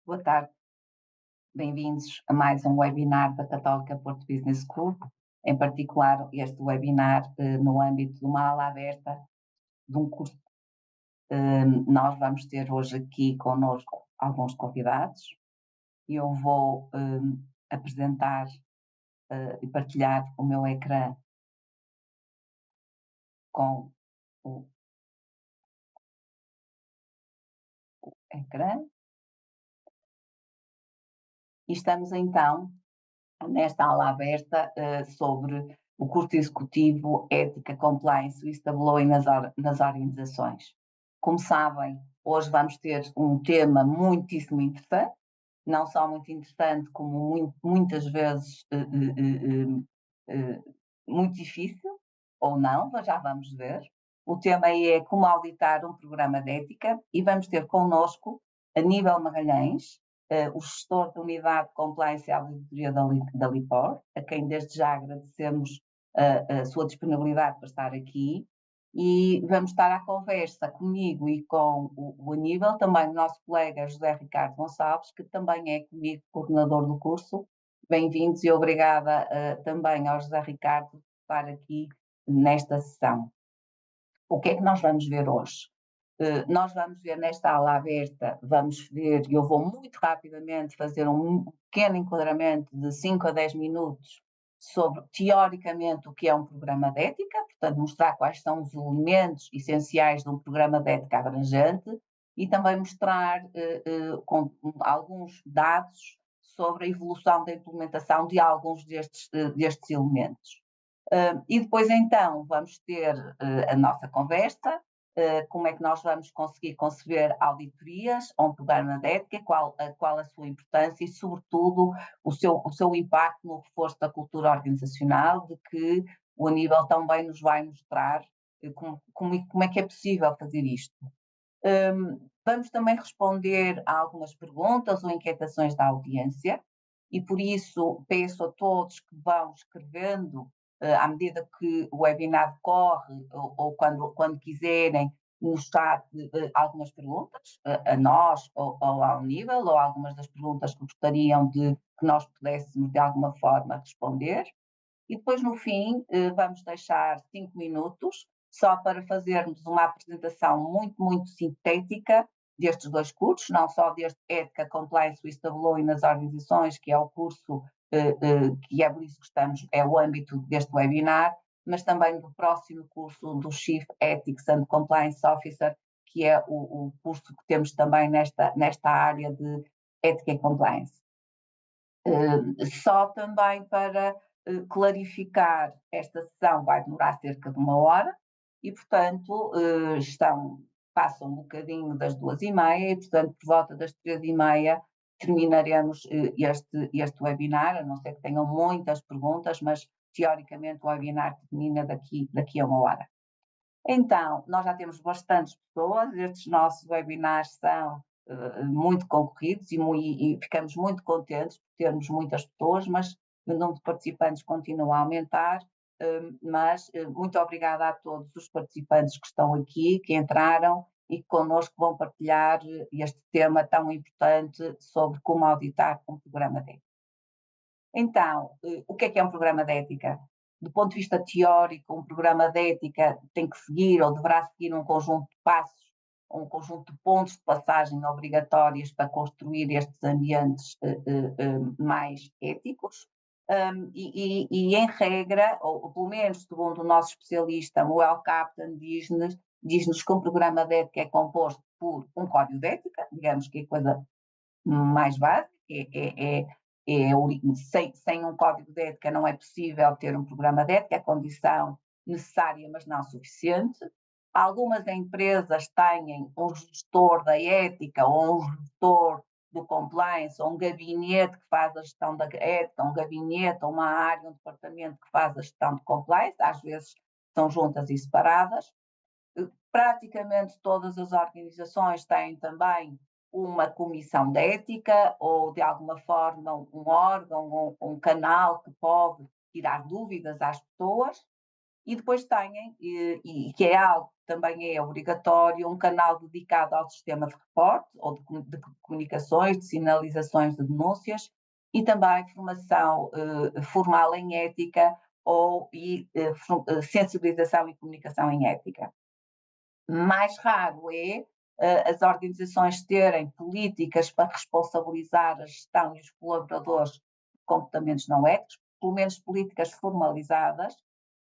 Boa tarde, bem-vindos a mais um webinar da Católica Porto Business School, em particular este webinar no âmbito de uma ala aberta de um curso. Nós vamos ter hoje aqui connosco alguns convidados e eu vou apresentar e partilhar o meu ecrã com o ecrã. E estamos então nesta aula aberta sobre o curso executivo Ética, Compliance, Whistleblowing nas organizações. Como sabem, hoje vamos ter um tema muitíssimo interessante, não só muito interessante, como muitas vezes muito difícil, ou não, mas já vamos ver. O tema é como auditar um programa de ética e vamos ter connosco Aníbal Magalhães, o gestor da Unidade de Compliance e Auditoria da LIPOR, a quem desde já agradecemos a sua disponibilidade para estar aqui. E vamos estar à conversa comigo e com o Aníbal, também o nosso colega José Ricardo Gonçalves, que também é comigo coordenador do curso. Bem-vindos e obrigada também ao José Ricardo por estar aqui nesta sessão. O que é que nós vamos ver hoje? Nós vamos ver nesta aula aberta, vamos ver, e eu vou muito rapidamente fazer um pequeno enquadramento de 5 a 10 minutos sobre, teoricamente, o que é um programa de ética, portanto, mostrar quais são os elementos essenciais de um programa de ética abrangente e também mostrar com alguns dados sobre a evolução da implementação de alguns destes elementos. E depois, então, vamos ter a nossa conversa, como é que nós vamos conseguir conceber auditorias a um programa de ética, qual a sua importância e, sobretudo, o seu impacto no reforço da cultura organizacional, de que o Aníbal também nos vai mostrar como é que é possível fazer isto. Vamos também responder a algumas perguntas ou inquietações da audiência e, por isso, peço a todos que vão escrevendo à medida que o webinar corre ou quando quiserem no chat algumas perguntas a nós ou ao nível, ou algumas das perguntas que gostariam de que nós pudéssemos de alguma forma responder. E depois, no fim, vamos deixar 5 minutos só para fazermos uma apresentação muito sintética destes dois cursos, não só deste Ética, Compliance, Whistleblowing nas organizações, que é o curso que é por isso que é o âmbito deste webinar, mas também do próximo curso do Chief Ethics and Compliance Officer, que é o curso que temos também nesta área de Ética e Compliance. Só também para clarificar, esta sessão vai demorar cerca de 1 hora e, portanto, passam um bocadinho das 2h30 e, portanto, por volta das 3h30 terminaremos este webinar, a não ser que tenham muitas perguntas, mas teoricamente o webinar termina daqui a 1 hora. Então, nós já temos bastantes pessoas, estes nossos webinars são muito concorridos e ficamos muito contentes por termos muitas pessoas, mas o número de participantes continua a aumentar, mas muito obrigada a todos os participantes que estão aqui, que entraram e que connosco vão partilhar este tema tão importante sobre como auditar um programa de ética. Então, o que é um programa de ética? Do ponto de vista teórico, um programa de ética tem que seguir ou deverá seguir um conjunto de passos, um conjunto de pontos de passagem obrigatórios para construir estes ambientes mais éticos. E em regra, ou pelo menos segundo o nosso especialista, o Well Captain, diz-nos que um programa de ética é composto por um código de ética, digamos que é a coisa mais básica, sem um código de ética não é possível ter um programa de ética, é condição necessária, mas não suficiente. Algumas empresas têm um gestor da ética ou um gestor do compliance, ou um gabinete que faz a gestão da ética, um gabinete ou uma área, um departamento que faz a gestão de compliance, às vezes são juntas e separadas. Praticamente todas as organizações têm também uma comissão de ética ou, de alguma forma, um órgão ou um canal que pode tirar dúvidas às pessoas. E depois têm, e que é algo que também é obrigatório, um canal dedicado ao sistema de reporte, ou de comunicações, de sinalizações de denúncias, e também formação formal em ética sensibilização e comunicação em ética. Mais raro é as organizações terem políticas para responsabilizar a gestão e os colaboradores de comportamentos não éticos, pelo menos políticas formalizadas,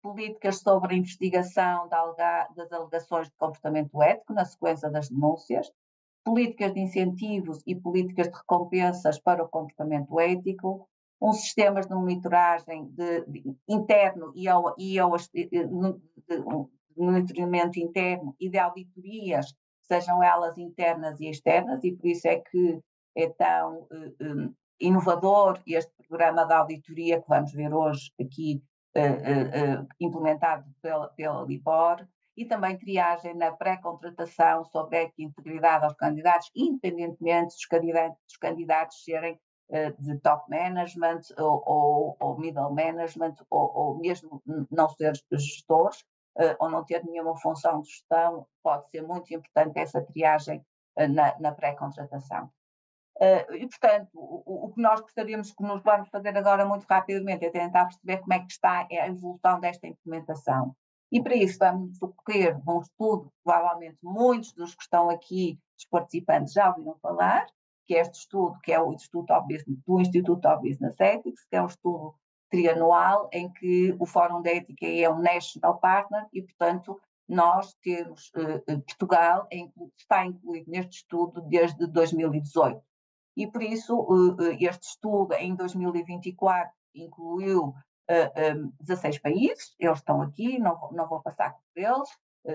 políticas sobre a investigação das alegações de comportamento ético na sequência das denúncias, políticas de incentivos e políticas de recompensas para o comportamento ético, sistemas de monitoragem interno monitoramento interno e de auditorias, sejam elas internas e externas, e por isso é que é tão inovador este programa de auditoria que vamos ver hoje aqui implementado pela LIBOR, e também triagem na pré-contratação sobre ética e integridade aos candidatos, independentemente dos candidatos serem de top management ou middle management, ou mesmo não ser gestores, ou não ter nenhuma função de gestão, pode ser muito importante essa triagem na pré-contratação. E, portanto, o que nós gostaríamos que nos vamos fazer agora muito rapidamente é tentar perceber como é que está a evolução desta implementação. E para isso vamos recorrer a um estudo, provavelmente muitos dos que estão aqui, os participantes, já ouviram falar, que é este estudo, que é o do Instituto of Business Ethics, que é um estudo trianual em que o Fórum de Ética é um national partner e, portanto, nós temos, Portugal está incluído neste estudo desde 2018. E por isso este estudo em 2024 incluiu 16 países, eles estão aqui, não vou passar por eles,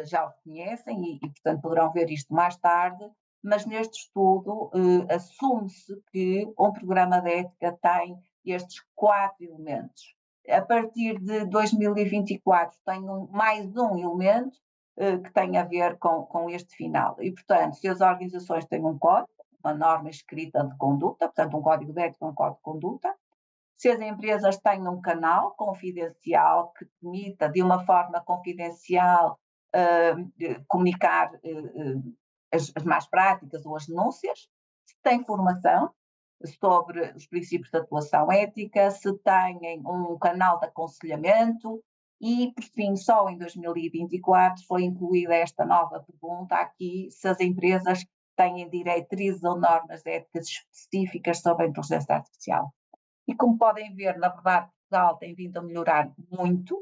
já os conhecem e, portanto, poderão ver isto mais tarde, mas neste estudo assume-se que um programa de ética tem estes 4 elementos. A partir de 2024 tem mais um elemento que tem a ver com este final. E, portanto, se as organizações têm um código, uma norma escrita de conduta, portanto, um código de ética, um código de conduta, se as empresas têm um canal confidencial que permita, de uma forma confidencial, comunicar as más práticas ou as denúncias, se tem formação sobre os princípios de atuação ética, se têm um canal de aconselhamento e, por fim, só em 2024 foi incluída esta nova pergunta aqui, se as empresas têm diretrizes ou normas éticas específicas sobre a inteligência artificial. E como podem ver, na verdade, Portugal tem vindo a melhorar muito,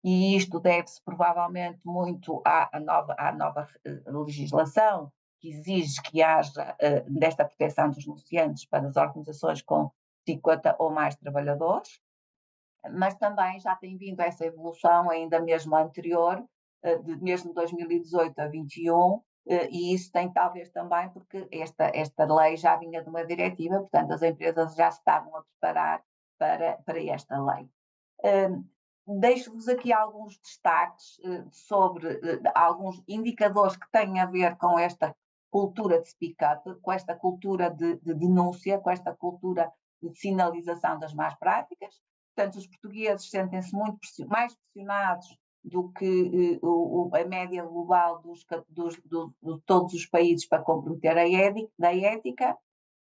e isto deve-se provavelmente muito à nova legislação que exige que haja desta proteção dos denunciantes para as organizações com 50 ou mais trabalhadores, mas também já tem vindo essa evolução ainda mesmo anterior, mesmo de 2018 a 2021, e isso tem talvez também porque esta lei já vinha de uma diretiva, portanto as empresas já se estavam a preparar para esta lei. Deixo-vos aqui alguns destaques sobre alguns indicadores que têm a ver com esta cultura de speak-up, com esta cultura de denúncia, com esta cultura de sinalização das más práticas. Portanto, os portugueses sentem-se muito mais pressionados do que a média global de todos os países para comprometer a ética.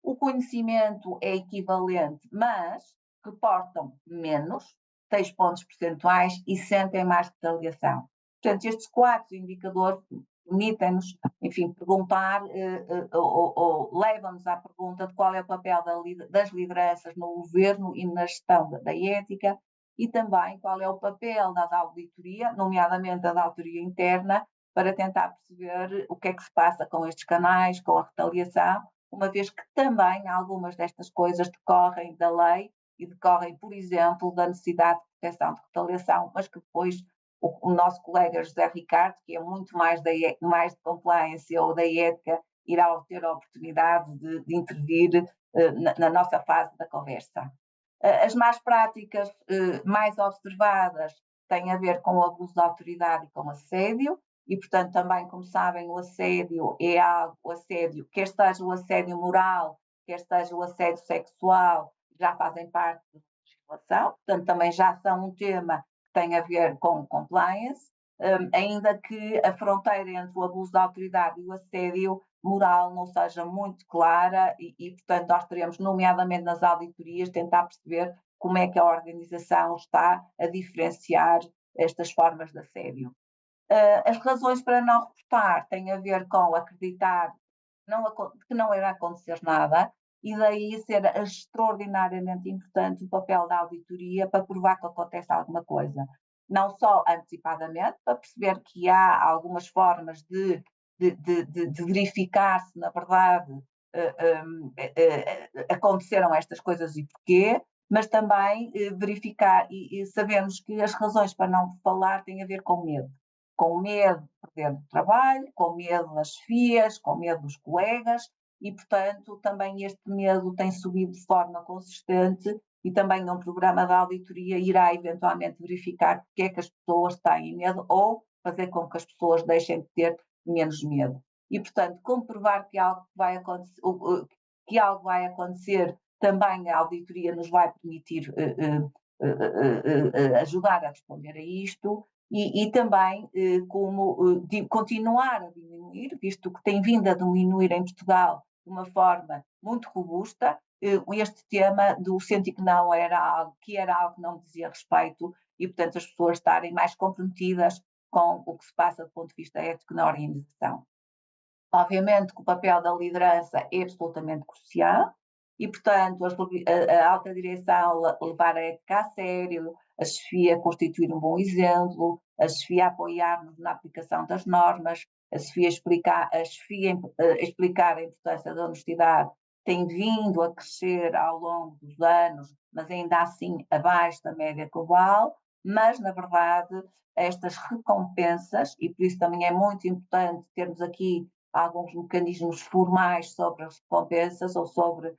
O conhecimento é equivalente, mas reportam menos, 6 pontos percentuais, e sentem mais retaliação. Portanto, estes 4 indicadores permitem-nos, enfim, perguntar ou levam-nos à pergunta de qual é o papel das lideranças no governo e na gestão da ética, e também qual é o papel da auditoria, nomeadamente a da auditoria interna, para tentar perceber o que é que se passa com estes canais, com a retaliação, uma vez que também algumas destas coisas decorrem da lei e decorrem, por exemplo, da necessidade de proteção de retaliação, mas que depois o nosso colega José Ricardo, que é muito mais de compliance ou da ética, irá ter a oportunidade de intervir na nossa fase da conversa. As más práticas mais observadas têm a ver com o abuso de autoridade e com assédio, e, portanto, também, como sabem, o assédio é algo, quer seja o assédio moral, quer seja o assédio sexual, já fazem parte da legislação, portanto, também já são um tema que tem a ver com compliance, ainda que a fronteira entre o abuso da autoridade e o assédio moral não seja muito clara e, portanto, nós teremos, nomeadamente nas auditorias, tentar perceber como é que a organização está a diferenciar estas formas de assédio. As razões para não reportar têm a ver com acreditar que não irá acontecer nada, e daí ser extraordinariamente importante o papel da auditoria para provar que acontece alguma coisa. Não só antecipadamente, para perceber que há algumas formas de verificar se, na verdade, aconteceram estas coisas e porquê, mas também verificar e sabemos que as razões para não falar têm a ver com medo. Com medo de perder o trabalho, com medo das FIAs, com medo dos colegas, e, portanto, também este medo tem subido de forma consistente e também num programa de auditoria irá eventualmente verificar porque é que as pessoas têm medo ou fazer com que as pessoas deixem de ter menos medo. E, portanto, comprovar que algo vai acontecer, também a auditoria nos vai permitir ajudar a responder a isto. E também como continuar a diminuir, visto que tem vindo a diminuir em Portugal de uma forma muito robusta, este tema do senti que não era algo que não me dizia respeito e, portanto, as pessoas estarem mais comprometidas com o que se passa do ponto de vista ético na organização. Obviamente que o papel da liderança é absolutamente crucial e, portanto, a alta direção levar a ética a sério, a chefia constituir um bom exemplo, a chefia apoiar-nos na aplicação das normas, a chefia explicar a importância da honestidade tem vindo a crescer ao longo dos anos, mas ainda assim abaixo da média global, mas, na verdade, estas recompensas, e por isso também é muito importante termos aqui alguns mecanismos formais sobre as recompensas ou sobre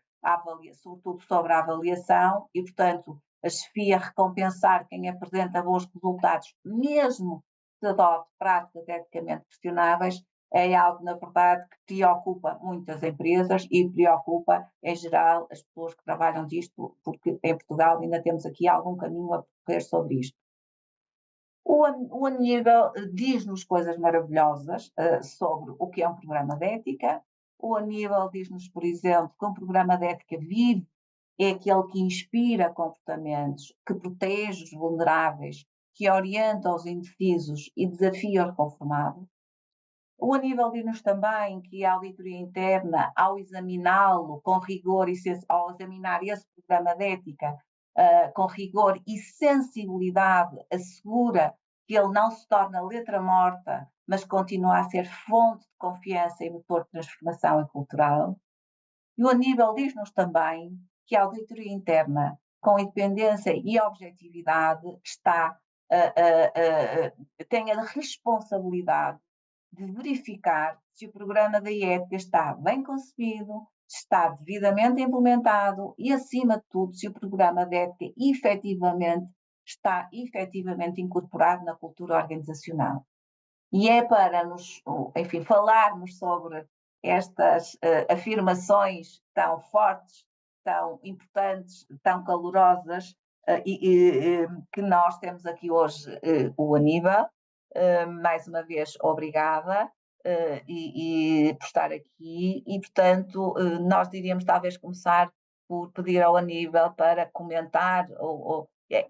sobretudo sobre a avaliação e, portanto, a chefia recompensar quem apresenta bons resultados, mesmo que adote práticas eticamente questionáveis, é algo, na verdade, que preocupa muitas empresas e preocupa, em geral, as pessoas que trabalham disto, porque em Portugal ainda temos aqui algum caminho a percorrer sobre isto. O Aníbal diz-nos coisas maravilhosas sobre o que é um programa de ética. O Aníbal diz-nos, por exemplo, que um programa de ética vive é aquele que inspira comportamentos, que protege os vulneráveis, que orienta os indecisos e desafia os conformados. O Aníbal diz-nos também que a auditoria interna, ao examiná-lo com rigor e ao examinar esse programa de ética com rigor e sensibilidade, assegura que ele não se torna letra morta, mas continua a ser fonte de confiança e motor de transformação cultural. E o Aníbal diz-nos também que a auditoria interna, com independência e objetividade, tem a responsabilidade de verificar se o programa da ética está bem concebido, está devidamente implementado e, acima de tudo, se o programa de ética está efetivamente incorporado na cultura organizacional. E é para falarmos sobre estas afirmações tão fortes, tão importantes, tão calorosas, que nós temos aqui hoje o Aníbal. Mais uma vez, obrigada por estar aqui e, portanto, nós diríamos talvez começar por pedir ao Aníbal para comentar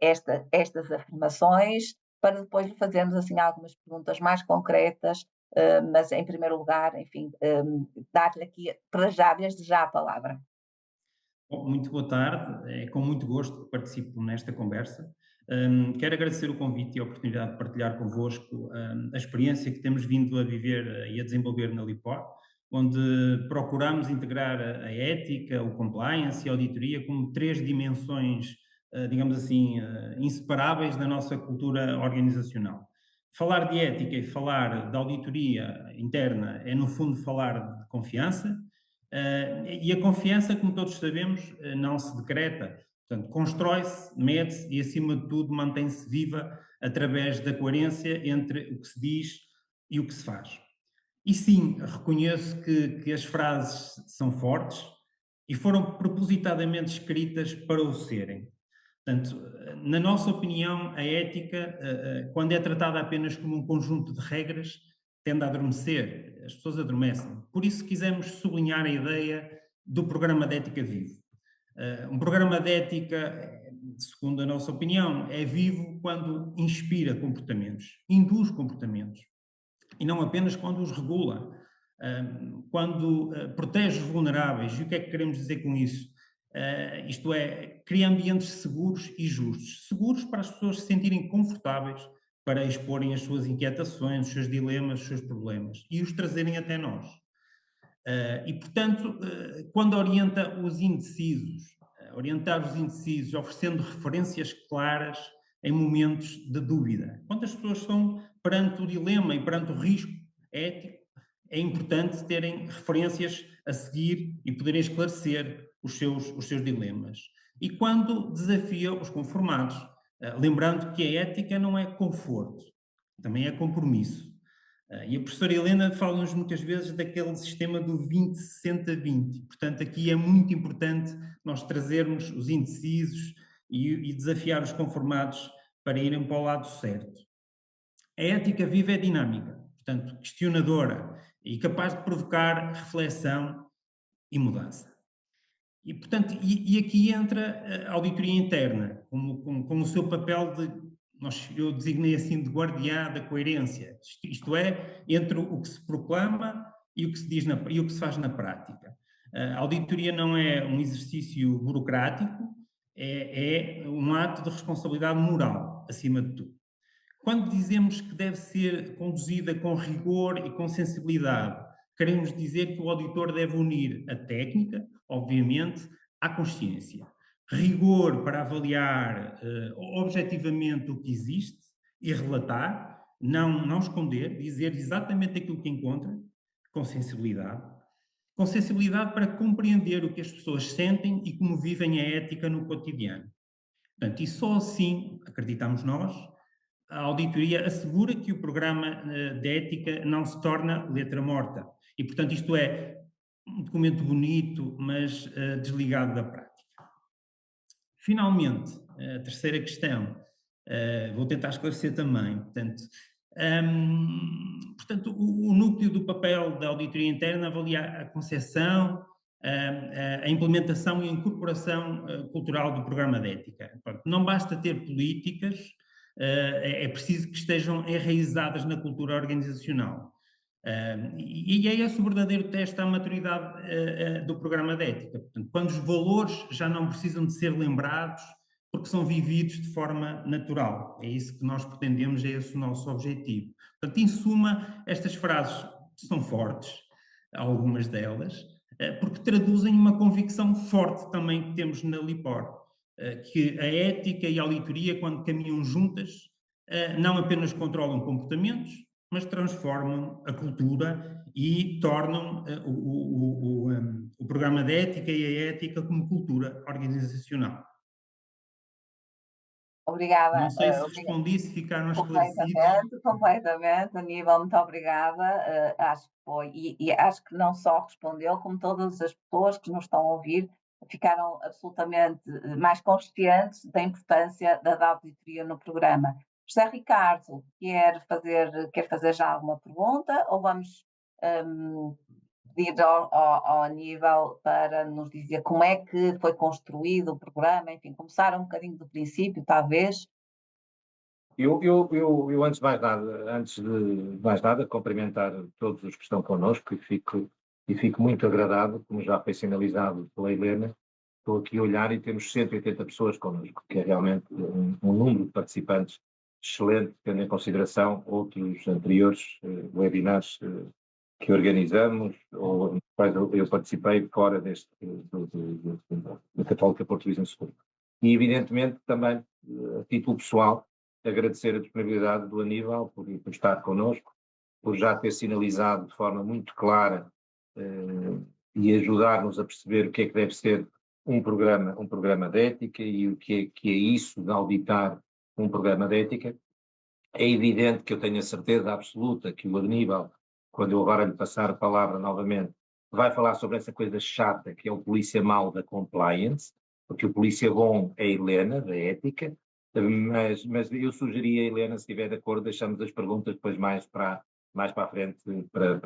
estas afirmações, para depois lhe fazermos assim algumas perguntas mais concretas, mas em primeiro lugar, enfim, dar-lhe aqui desde já a palavra. Bom, muito boa tarde, é com muito gosto que participo nesta conversa. Quero agradecer o convite e a oportunidade de partilhar convosco a experiência que temos vindo a viver e a desenvolver na LIPOR, onde procuramos integrar a ética, o compliance e a auditoria como três dimensões, digamos assim, inseparáveis da nossa cultura organizacional. Falar de ética e falar de auditoria interna é, no fundo, falar de confiança, e a confiança, como todos sabemos, não se decreta. Portanto, constrói-se, mede-se e, acima de tudo, mantém-se viva através da coerência entre o que se diz e o que se faz. E sim, reconheço que as frases são fortes e foram propositadamente escritas para o serem. Portanto, na nossa opinião, a ética, quando é tratada apenas como um conjunto de regras, tende a adormecer, as pessoas adormecem. Por isso quisemos sublinhar a ideia do programa de ética vivo. Um programa de ética, segundo a nossa opinião, é vivo quando inspira comportamentos, induz comportamentos, e não apenas quando os regula, quando protege os vulneráveis. E o que é que queremos dizer com isso? Isto é, cria ambientes seguros e justos. Seguros para as pessoas se sentirem confortáveis para exporem as suas inquietações, os seus dilemas, os seus problemas e os trazerem até nós. E, portanto, quando orienta os indecisos, orientar os indecisos, oferecendo referências claras em momentos de dúvida. Quando as pessoas estão perante o dilema e perante o risco ético, é importante terem referências a seguir e poderem esclarecer os seus dilemas. E quando desafia os conformados, lembrando que a ética não é conforto, também é compromisso. E a professora Helena fala-nos muitas vezes daquele sistema do 20-60-20. Portanto, aqui é muito importante nós trazermos os indecisos e desafiar os conformados para irem para o lado certo. A ética viva é dinâmica, portanto, questionadora e capaz de provocar reflexão e mudança. E, portanto, aqui entra a auditoria interna, com o seu papel de, eu designei assim, de guardiã da coerência, isto é, entre o que se proclama e o que se diz e o que se faz na prática. A auditoria não é um exercício burocrático, é um ato de responsabilidade moral, acima de tudo. Quando dizemos que deve ser conduzida com rigor e com sensibilidade, queremos dizer que o auditor deve unir a técnica, obviamente, à consciência. Rigor para avaliar objetivamente o que existe e relatar, não esconder, dizer exatamente aquilo que encontra, com sensibilidade. Com sensibilidade para compreender o que as pessoas sentem e como vivem a ética no cotidiano. Portanto, e só assim, acreditamos nós, a auditoria assegura que o programa de ética não se torna letra morta. E, portanto, isto é um documento bonito, mas desligado da prática. Finalmente, a terceira questão, vou tentar esclarecer também. Portanto, o núcleo do papel da auditoria interna avalia a concepção, a implementação e a incorporação cultural do programa de ética. Portanto, não basta ter políticas, é preciso que estejam enraizadas na cultura organizacional. E é esse o verdadeiro teste à maturidade do programa de ética. Portanto, quando os valores já não precisam de ser lembrados, porque são vividos de forma natural. É isso que nós pretendemos, é esse o nosso objetivo. Portanto, em suma, estas frases são fortes, algumas delas, porque traduzem uma convicção forte também que temos na LIPOR, que a ética e a auditoria, quando caminham juntas, não apenas controlam comportamentos, mas transformam a cultura e tornam o programa de ética e a ética como cultura organizacional. Obrigada. Não sei se respondi, se ficaram esclarecidos. Completamente, Aníbal, muito obrigada. Acho que foi, e acho que não só respondeu, como todas as pessoas que nos estão a ouvir ficaram absolutamente mais conscientes da importância da auditoria no programa. José Ricardo, quer fazer já alguma pergunta ou vamos pedir ao Aníbal para nos dizer como é que foi construído o programa, enfim, começar um bocadinho do princípio, talvez. Eu antes de mais nada, cumprimentar todos os que estão connosco e fico muito agradado, como já foi sinalizado pela Helena. Estou aqui a olhar e temos 180 pessoas connosco, que é realmente um número de participantes excelente, tendo em consideração outros anteriores webinars que organizamos, ou nos quais eu participei fora da Católica Portuguesa School. E, evidentemente, também, a título pessoal, agradecer a disponibilidade do Aníbal por estar connosco, por já ter sinalizado de forma muito clara e ajudar-nos a perceber o que é que deve ser um programa de ética e o que é isso de auditar um programa de ética. É evidente que eu tenho a certeza absoluta que o Aníbal, quando eu agora lhe passar a palavra novamente, vai falar sobre essa coisa chata que é o polícia mau da compliance, porque o polícia bom é a Helena, da ética, mas eu sugeria, Helena, se estiver de acordo, deixamos as perguntas depois mais para a frente, para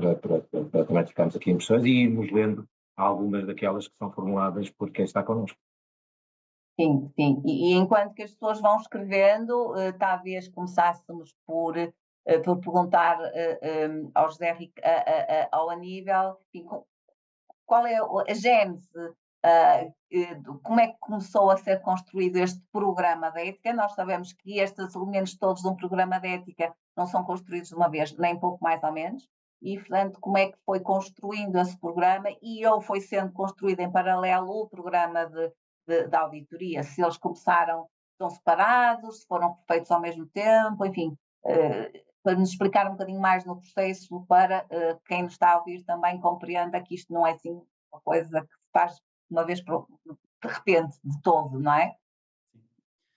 também ficarmos aqui em impressões e irmos lendo algumas daquelas que são formuladas por quem está connosco. Sim, sim. E enquanto que as pessoas vão escrevendo, talvez começássemos por perguntar ao José, ao Aníbal, enfim, qual é a gênese, como é que começou a ser construído este programa de ética? Nós sabemos que estes elementos todos de um programa de ética não são construídos de uma vez, nem pouco mais ou menos, e, portanto, como é que foi construindo esse programa e ou foi sendo construído em paralelo o programa de auditoria, se eles começaram, estão separados, se foram feitos ao mesmo tempo, enfim, para nos explicar um bocadinho mais no processo, para quem nos está a ouvir também compreenda que isto não é assim uma coisa que se faz uma vez de repente, de todo, não é?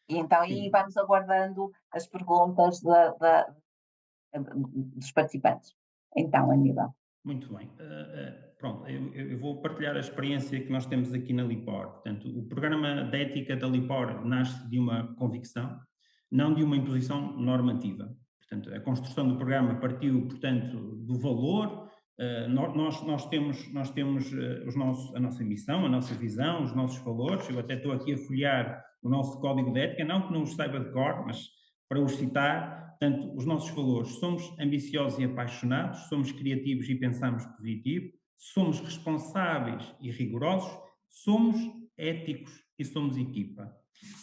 E então aí vamos aguardando as perguntas dos participantes. Então, Aníbal. Muito bem. Pronto, eu vou partilhar a experiência que nós temos aqui na LIPOR. Portanto, o programa de ética da LIPOR nasce de uma convicção, não de uma imposição normativa. Portanto, a construção do programa partiu, portanto, do valor. Nós temos a nossa missão, a nossa visão, os nossos valores. Eu até estou aqui a folhear o nosso código de ética, não que não os saiba de cor, mas para os citar. Portanto, os nossos valores: somos ambiciosos e apaixonados, somos criativos e pensamos positivo, somos responsáveis e rigorosos, somos éticos e somos equipa.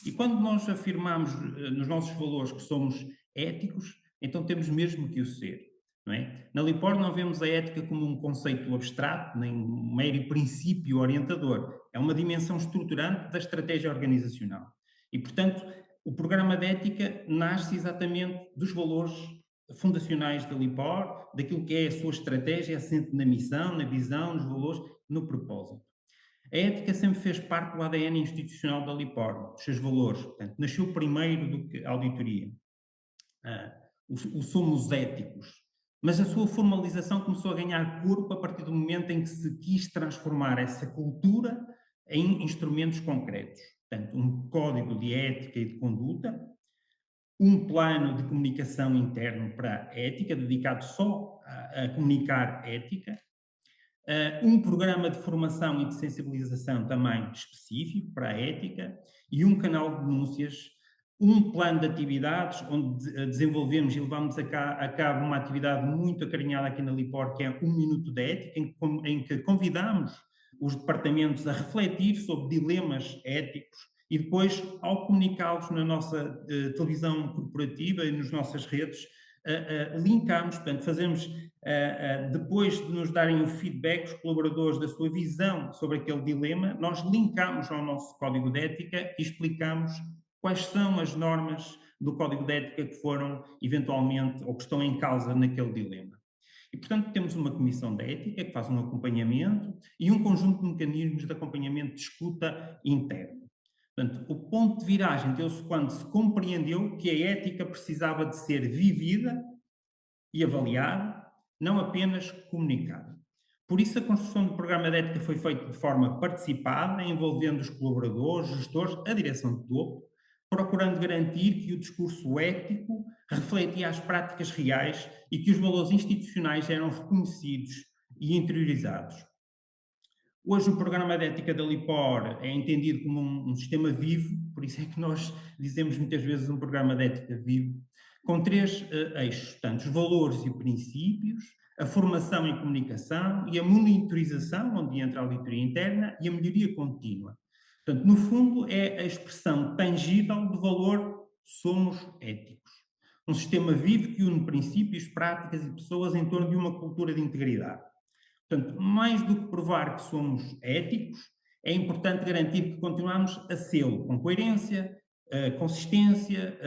E quando nós afirmamos nos nossos valores que somos éticos, então temos mesmo que o ser. Não é? Na LIPOR não vemos a ética como um conceito abstrato, nem um mero princípio orientador. É uma dimensão estruturante da estratégia organizacional. E, portanto, o programa de ética nasce exatamente dos valores fundacionais da LIPOR, daquilo que é a sua estratégia, assente na missão, na visão, nos valores, no propósito. A ética sempre fez parte do ADN institucional da LIPOR, dos seus valores. Portanto, nasceu primeiro do que a auditoria. O somos éticos. Mas a sua formalização começou a ganhar corpo a partir do momento em que se quis transformar essa cultura em instrumentos concretos. Portanto, um código de ética e de conduta, um plano de comunicação interno para a ética, dedicado só a comunicar ética, um programa de formação e de sensibilização também específico para a ética e um canal de denúncias, um plano de atividades onde desenvolvemos e levamos a cabo uma atividade muito acarinhada aqui na LIPOR, que é um minuto de ética, em que convidamos os departamentos a refletir sobre dilemas éticos e depois, ao comunicá-los na nossa televisão corporativa e nas nossas redes, linkamos, portanto, fazemos, depois de nos darem o feedback, os colaboradores, da sua visão sobre aquele dilema, nós linkamos ao nosso código de ética e explicamos quais são as normas do código de ética que foram, eventualmente, ou que estão em causa naquele dilema. E, portanto, temos uma comissão de ética que faz um acompanhamento e um conjunto de mecanismos de acompanhamento de escuta interno. Portanto, o ponto de viragem deu-se quando se compreendeu que a ética precisava de ser vivida e avaliada, não apenas comunicada. Por isso, a construção do programa de ética foi feita de forma participada, envolvendo os colaboradores, gestores, a direção de topo, procurando garantir que o discurso ético refletia as práticas reais e que os valores institucionais eram reconhecidos e interiorizados. Hoje o programa de ética da LIPOR é entendido como um sistema vivo, por isso é que nós dizemos muitas vezes um programa de ética vivo, com 3 eixos, portanto, os valores e princípios, a formação e comunicação e a monitorização, onde entra a auditoria interna, e a melhoria contínua. Portanto, no fundo, é a expressão tangível do valor somos éticos. Um sistema vivo que une princípios, práticas e pessoas em torno de uma cultura de integridade. Portanto, mais do que provar que somos éticos, é importante garantir que continuamos a sê-lo com coerência, consistência,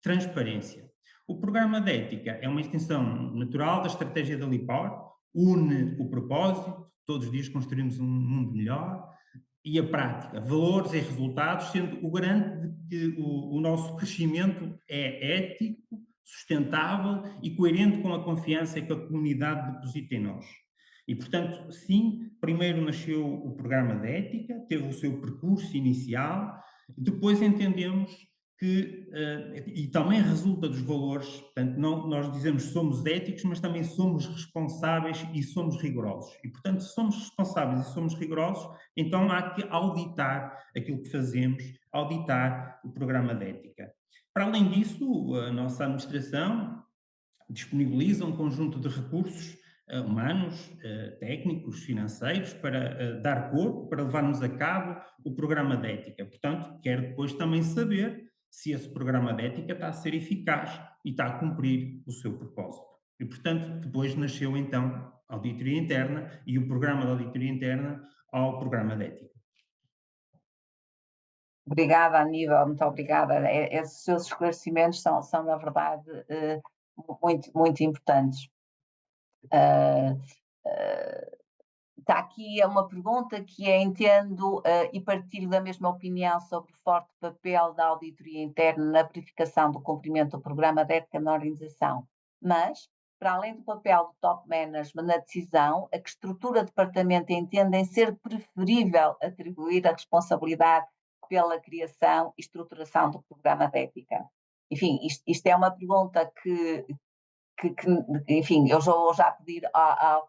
transparência. O programa de ética é uma extensão natural da estratégia da LIPOR, une o propósito, todos os dias construímos um mundo melhor, e a prática, valores e resultados, sendo o garante de que o nosso crescimento é ético, sustentável e coerente com a confiança que a comunidade deposita em nós. E, portanto, sim, primeiro nasceu o programa de ética, teve o seu percurso inicial, depois entendemos que, e também resulta dos valores, portanto, não, nós dizemos que somos éticos, mas também somos responsáveis e somos rigorosos. E, portanto, se somos responsáveis e somos rigorosos, então há que auditar aquilo que fazemos, auditar o programa de ética. Para além disso, a nossa administração disponibiliza um conjunto de recursos humanos, técnicos, financeiros, para dar corpo, para levarmos a cabo o programa de ética. Portanto, quero depois também saber se esse programa de ética está a ser eficaz e está a cumprir o seu propósito. E, portanto, depois nasceu então a auditoria interna e o programa de auditoria interna ao programa de ética. Obrigada, Aníbal, muito obrigada. Esses seus esclarecimentos são na verdade, muito importantes. Está aqui uma pergunta que entendo e partilho da mesma opinião sobre o forte papel da auditoria interna na verificação do cumprimento do programa de ética na organização, mas, para além do papel do top management na decisão, a que estrutura de departamento entendem ser preferível atribuir a responsabilidade pela criação e estruturação do programa de ética? Enfim, isto é uma pergunta que enfim, eu vou já pedir ao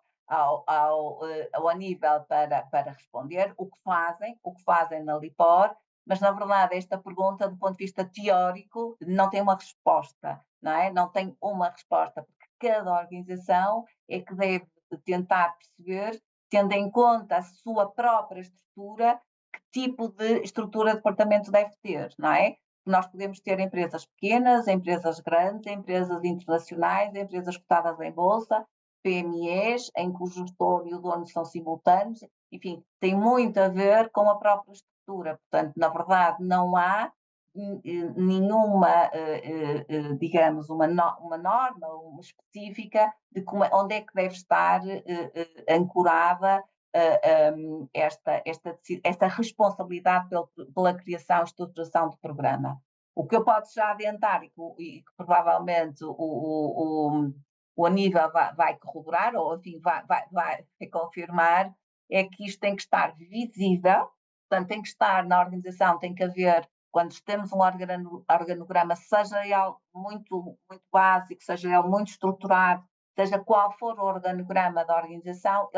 Aníbal para responder o que fazem na LIPOR, mas na verdade esta pergunta, do ponto de vista teórico, não tem uma resposta, não é? Não tem uma resposta, porque cada organização é que deve tentar perceber, tendo em conta a sua própria estrutura, que tipo de estrutura de departamento deve ter, não é? Nós podemos ter empresas pequenas, empresas grandes, empresas internacionais, empresas cotadas em bolsa, PMEs, em que o gestor e o dono são simultâneos, enfim, tem muito a ver com a própria estrutura. Portanto, na verdade, não há nenhuma, digamos, uma norma específica de onde é que deve estar ancorada esta responsabilidade pela criação e estruturação do programa. O que eu posso já adiantar e que provavelmente o Aníbal vai corroborar, ou enfim, vai confirmar, é que isto tem que estar visível, portanto, tem que estar na organização, tem que haver, quando temos um organograma, seja ele muito básico, seja ele muito estruturado, seja qual for o organograma da organização,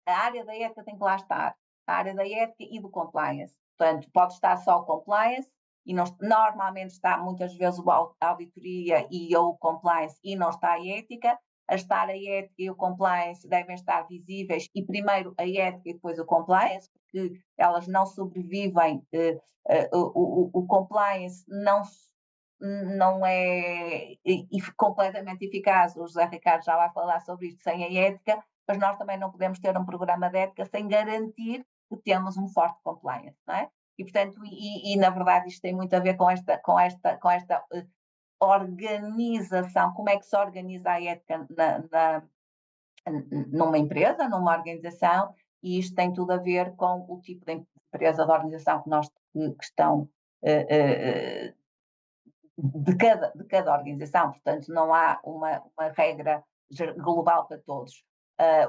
a área da ética tem que lá estar, a área da ética e do compliance. Portanto, pode estar só o compliance, e normalmente está muitas vezes a auditoria e o compliance e não está a ética. A estar a ética e o compliance devem estar visíveis, e primeiro a ética e depois o compliance, porque elas não sobrevivem, o compliance não é completamente eficaz. O José Ricardo já vai falar sobre isto, sem a ética, mas nós também não podemos ter um programa de ética sem garantir que temos um forte compliance, não é? E, portanto, na verdade isto tem muito a ver com esta organização, como é que se organiza a ética numa empresa, numa organização, e isto tem tudo a ver com o tipo de empresa, de organização que estão de cada organização. Portanto, não há uma regra global para todos.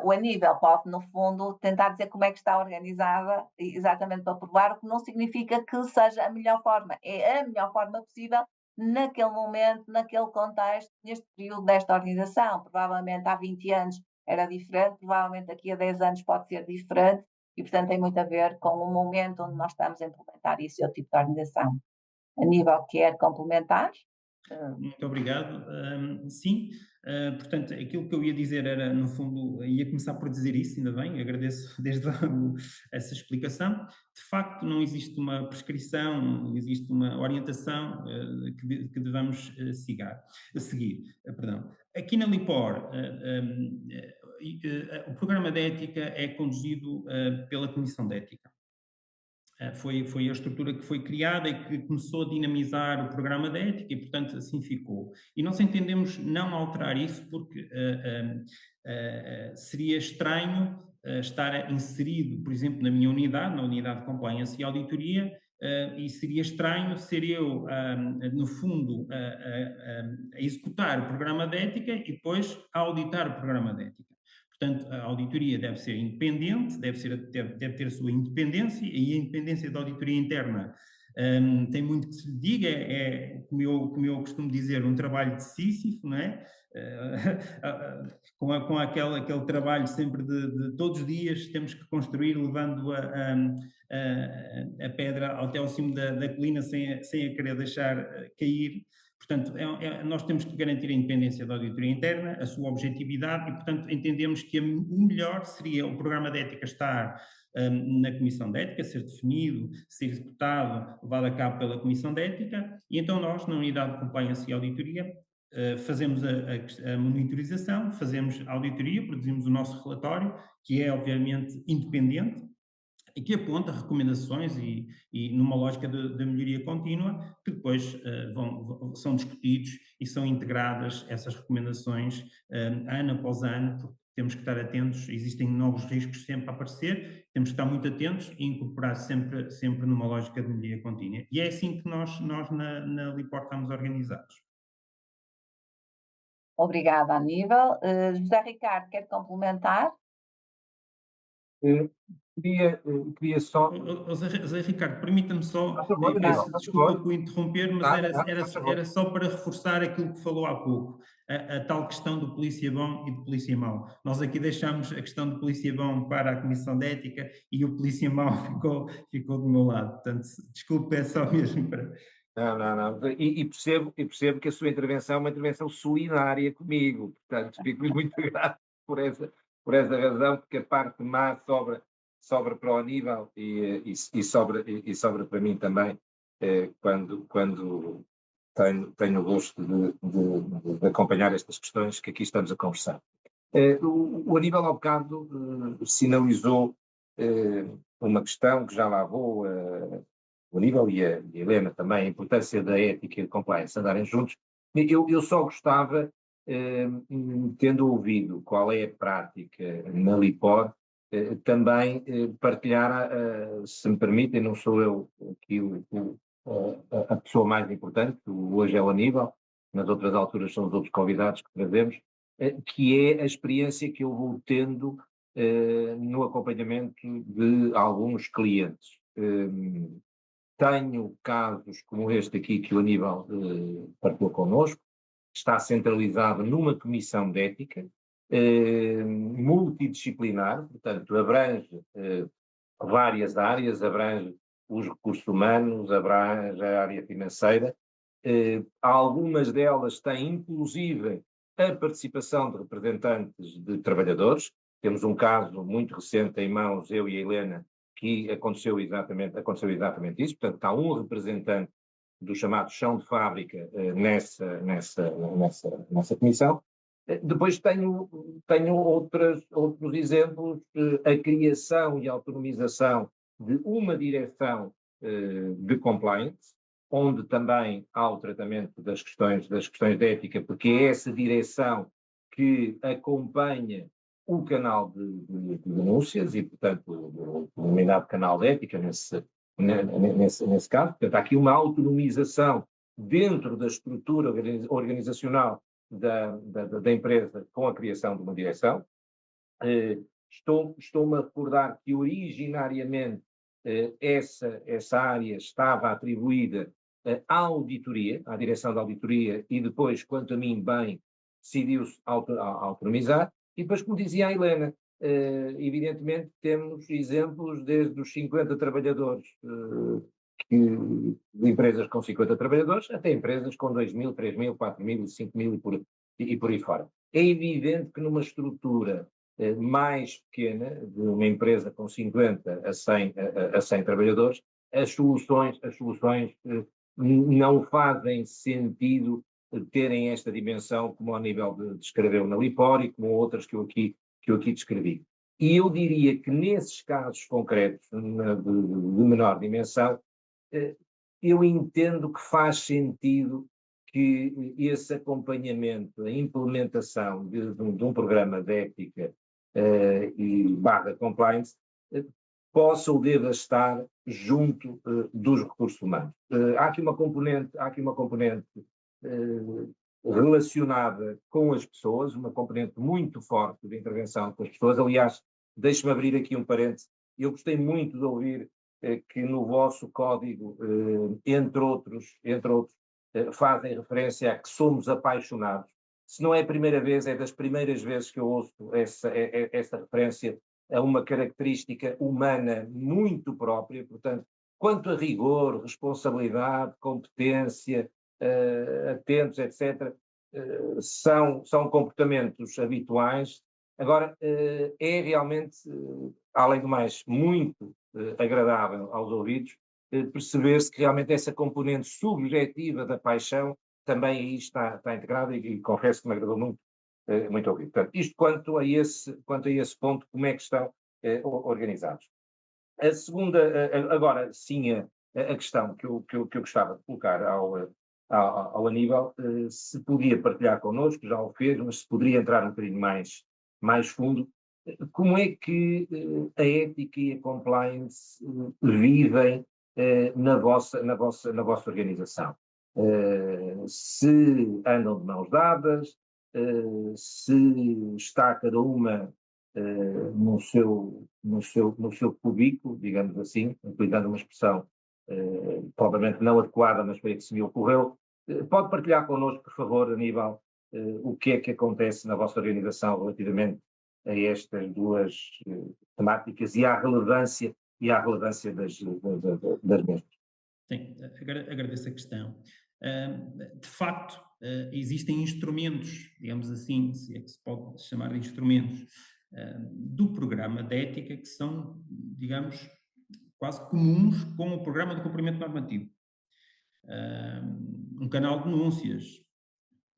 O Aníbal pode, no fundo, tentar dizer como é que está organizada, exatamente para provar, o que não significa que seja a melhor forma. É a melhor forma possível naquele momento, naquele contexto, neste período desta organização. Provavelmente há 20 anos era diferente, provavelmente daqui a 10 anos pode ser diferente, e, portanto, tem muito a ver com o momento onde nós estamos a implementar isso e o tipo de organização. Aníbal, quer complementar? Muito obrigado. Sim, portanto, aquilo que eu ia dizer era, no fundo, ia começar por dizer isso, ainda bem, agradeço desde logo essa explicação. De facto, não existe uma prescrição, não existe uma orientação que devamos seguir. Perdão. Aqui na LIPOR, o programa de ética é conduzido pela Comissão de Ética. Foi a estrutura que foi criada e que começou a dinamizar o programa de ética e, portanto, assim ficou. E nós entendemos não alterar isso porque seria estranho estar inserido, por exemplo, na minha unidade, na unidade de compliance e auditoria, e seria estranho ser eu, no fundo, a executar o programa de ética e depois a auditar o programa de ética. Portanto, a auditoria deve ser independente, deve ter a sua independência, e a independência da auditoria interna tem muito que se lhe diga, como eu costumo dizer, um trabalho de Sísifo, não é? Com aquele trabalho sempre de todos os dias temos que construir, levando a pedra até ao cimo da colina sem a querer deixar cair. Portanto, nós temos que garantir a independência da auditoria interna, a sua objetividade e, portanto, entendemos que o melhor seria o programa de ética estar na Comissão de Ética, ser definido, ser executado, levado a cabo pela Comissão de Ética, e então nós, na Unidade de Compliance e Auditoria, fazemos a monitorização, fazemos a auditoria, produzimos o nosso relatório, que é obviamente independente, e que aponta recomendações e numa lógica de melhoria contínua, que depois são discutidos e são integradas essas recomendações ano após ano, porque temos que estar atentos, existem novos riscos sempre a aparecer, temos que estar muito atentos e incorporar sempre numa lógica de melhoria contínua. E é assim que nós na Lipor estamos organizados. Obrigada, Aníbal. José Ricardo, quer complementar? Queria só. Zé Ricardo, permita-me só, Faz favor, desculpa por interromper, mas faz era só para reforçar aquilo que falou há pouco, a tal questão do polícia bom e do polícia mau. Nós aqui deixamos a questão do polícia bom para a Comissão de Ética e o polícia mau ficou do meu lado. Portanto, desculpe, é só mesmo para... Não. E percebo que a sua intervenção é uma intervenção solidária comigo. Portanto, fico muito grato por essa razão, porque a parte má sobra para o Aníbal e sobra para mim também, quando tenho o gosto de acompanhar estas questões que aqui estamos a conversar. O Aníbal, há bocado, sinalizou uma questão que já lá vou, o Aníbal e a Helena também, a importância da ética e da compliance andarem juntos. Eu só gostava, tendo ouvido qual é a prática na Lipor, também partilhar, se me permitem, não sou eu aqui a pessoa mais importante, hoje é o Aníbal, nas outras alturas são os outros convidados que trazemos, que é a experiência que eu vou tendo no acompanhamento de alguns clientes. Tenho casos como este aqui que o Aníbal partilhou connosco, está centralizado numa comissão de ética, multidisciplinar, portanto abrange várias áreas, abrange os recursos humanos, abrange a área financeira, algumas delas têm inclusive a participação de representantes de trabalhadores. Temos um caso muito recente em mãos, eu e a Helena, que aconteceu exatamente isso, portanto há um representante do chamado chão de fábrica nessa comissão. Depois tenho outros exemplos, a criação e autonomização de uma direção de compliance, onde também há o tratamento das questões de ética, porque é essa direção que acompanha o canal de denúncias e, portanto, o denominado canal de ética nesse caso. Portanto, há aqui uma autonomização dentro da estrutura organizacional da empresa com a criação de uma direção. Estou-me a recordar que originariamente essa área estava atribuída à auditoria, à direção da auditoria, e depois, quanto a mim bem, decidiu-se autonomizar. E depois, como dizia a Helena, evidentemente temos exemplos desde os 50 trabalhadores, de empresas com 50 trabalhadores, até empresas com 2.000, 3.000, 4.000, 5.000 e por aí fora. É evidente que numa estrutura mais pequena, de uma empresa com 50 a 100 trabalhadores, as soluções não fazem sentido terem esta dimensão, como ao nível descreveu na Lipor e como outras que eu aqui descrevi. E eu diria que nesses casos concretos, de menor dimensão, eu entendo que faz sentido que esse acompanhamento, a implementação de um programa de ética e /compliance possa ou deva estar junto dos recursos humanos. Há aqui uma componente relacionada com as pessoas, uma componente muito forte de intervenção com as pessoas. Aliás, deixe-me abrir aqui um parênteses. Eu gostei muito de ouvir que no vosso código, entre outros, fazem referência a que somos apaixonados. Se não é a primeira vez, é das primeiras vezes que eu ouço essa referência a uma característica humana muito própria. Portanto, quanto a rigor, responsabilidade, competência, atentos, etc., são comportamentos habituais. Agora, é realmente, além do mais, muito agradável aos ouvidos perceber-se que realmente essa componente subjetiva da paixão também aí está integrada e confesso que me agradou muito ouvir. Portanto, isto quanto a esse ponto, como é que estão organizados. A segunda, agora sim, a questão que eu gostava de colocar ao Aníbal, se podia partilhar connosco, já o fez, mas se poderia entrar um bocadinho mais fundo, como é que a ética e a compliance vivem na vossa organização? Se andam de mãos dadas, se está cada uma no seu cubículo, digamos assim, utilizando uma expressão provavelmente não adequada, mas foi a que se me ocorreu. Pode partilhar connosco, por favor, Aníbal, o que é que acontece na vossa organização relativamente a estas duas temáticas e à relevância das mesmas. Sim, agradeço a questão. De facto, existem instrumentos, digamos assim, se é que se pode chamar de instrumentos, do programa de ética que são, digamos, quase comuns com o programa de cumprimento normativo. Um canal de denúncias,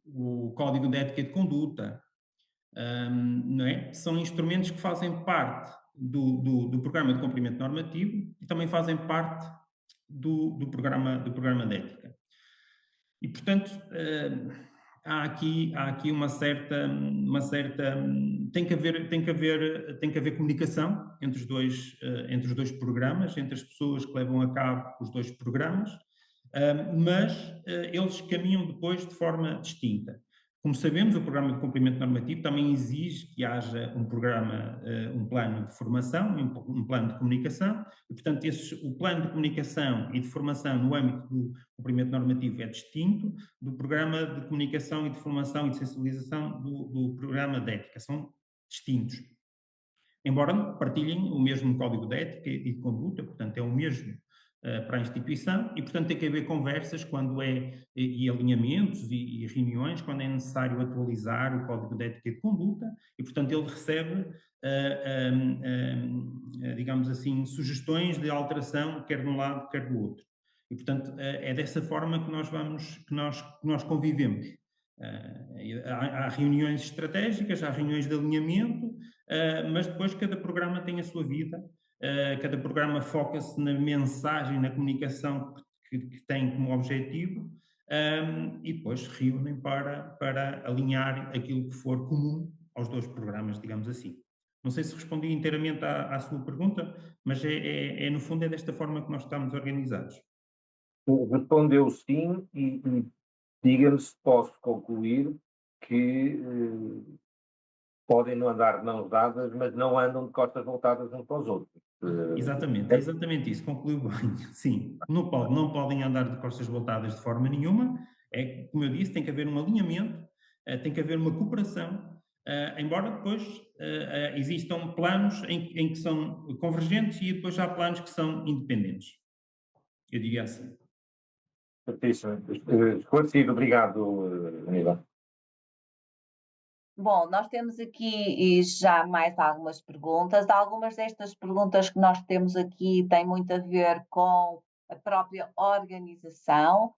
o código de ética e de conduta, não é? São instrumentos que fazem parte do programa de cumprimento normativo e também fazem parte do programa de ética. E, portanto, há aqui uma certa tem que haver comunicação entre os dois programas, entre as pessoas que levam a cabo os dois programas, mas eles caminham depois de forma distinta. Como sabemos, o programa de cumprimento normativo também exige que haja um programa, um plano de formação, um plano de comunicação, e, portanto, o plano de comunicação e de formação no âmbito do cumprimento normativo é distinto do programa de comunicação e de formação e de sensibilização do programa de ética. São distintos. Embora partilhem o mesmo código de ética e de conduta, portanto, é o mesmo para a instituição e, portanto, tem que haver conversas e alinhamentos e reuniões quando é necessário atualizar o código de ética e de conduta e, portanto, ele recebe, digamos assim, sugestões de alteração, quer de um lado, quer do outro. E, portanto, é dessa forma que nós convivemos. Há reuniões estratégicas, há reuniões de alinhamento, mas depois cada programa tem a sua vida. Cada programa foca-se na mensagem, na comunicação que tem como objetivo e depois se reúnem para alinhar aquilo que for comum aos dois programas, digamos assim. Não sei se respondi inteiramente à sua pergunta, mas no fundo é desta forma que nós estamos organizados. Respondeu sim e diga-me se posso concluir que podem não andar de mãos dadas, mas não andam de costas voltadas uns para os outros. Exatamente, é exatamente isso, concluiu bem. Sim, não podem andar de costas voltadas de forma nenhuma. É, como eu disse, tem que haver um alinhamento, tem que haver uma cooperação, embora depois existam planos em que são convergentes e depois há planos que são independentes. Eu diria assim. Certíssimo. Esclarecido, obrigado, Aníbal. Bom, nós temos aqui já mais algumas perguntas. Algumas destas perguntas que nós temos aqui têm muito a ver com a própria organização.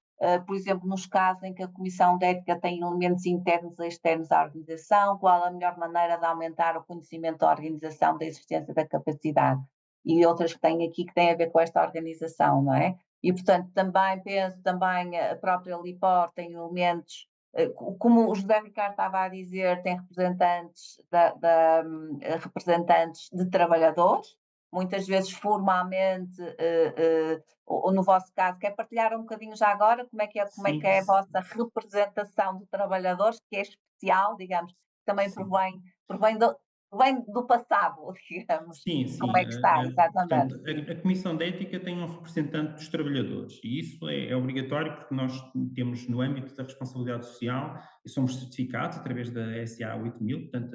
Por exemplo, nos casos em que a Comissão de Ética tem elementos internos e externos à organização, qual a melhor maneira de aumentar o conhecimento da organização da existência da capacidade? E outras que têm aqui que têm a ver com esta organização, não é? E, portanto, também penso, a própria LIPOR tem elementos como o José Ricardo estava a dizer, tem representantes de trabalhadores, muitas vezes formalmente, ou no vosso caso, quer partilhar um bocadinho já agora como é que Sim, é a vossa representação de trabalhadores, que é especial, digamos, também sim. vem do passado, digamos. Sim, Como sim. é que está, exatamente. Portanto, a Comissão de Ética tem um representante dos trabalhadores e isso é obrigatório porque nós temos no âmbito da responsabilidade social e somos certificados através da SA 8000, portanto,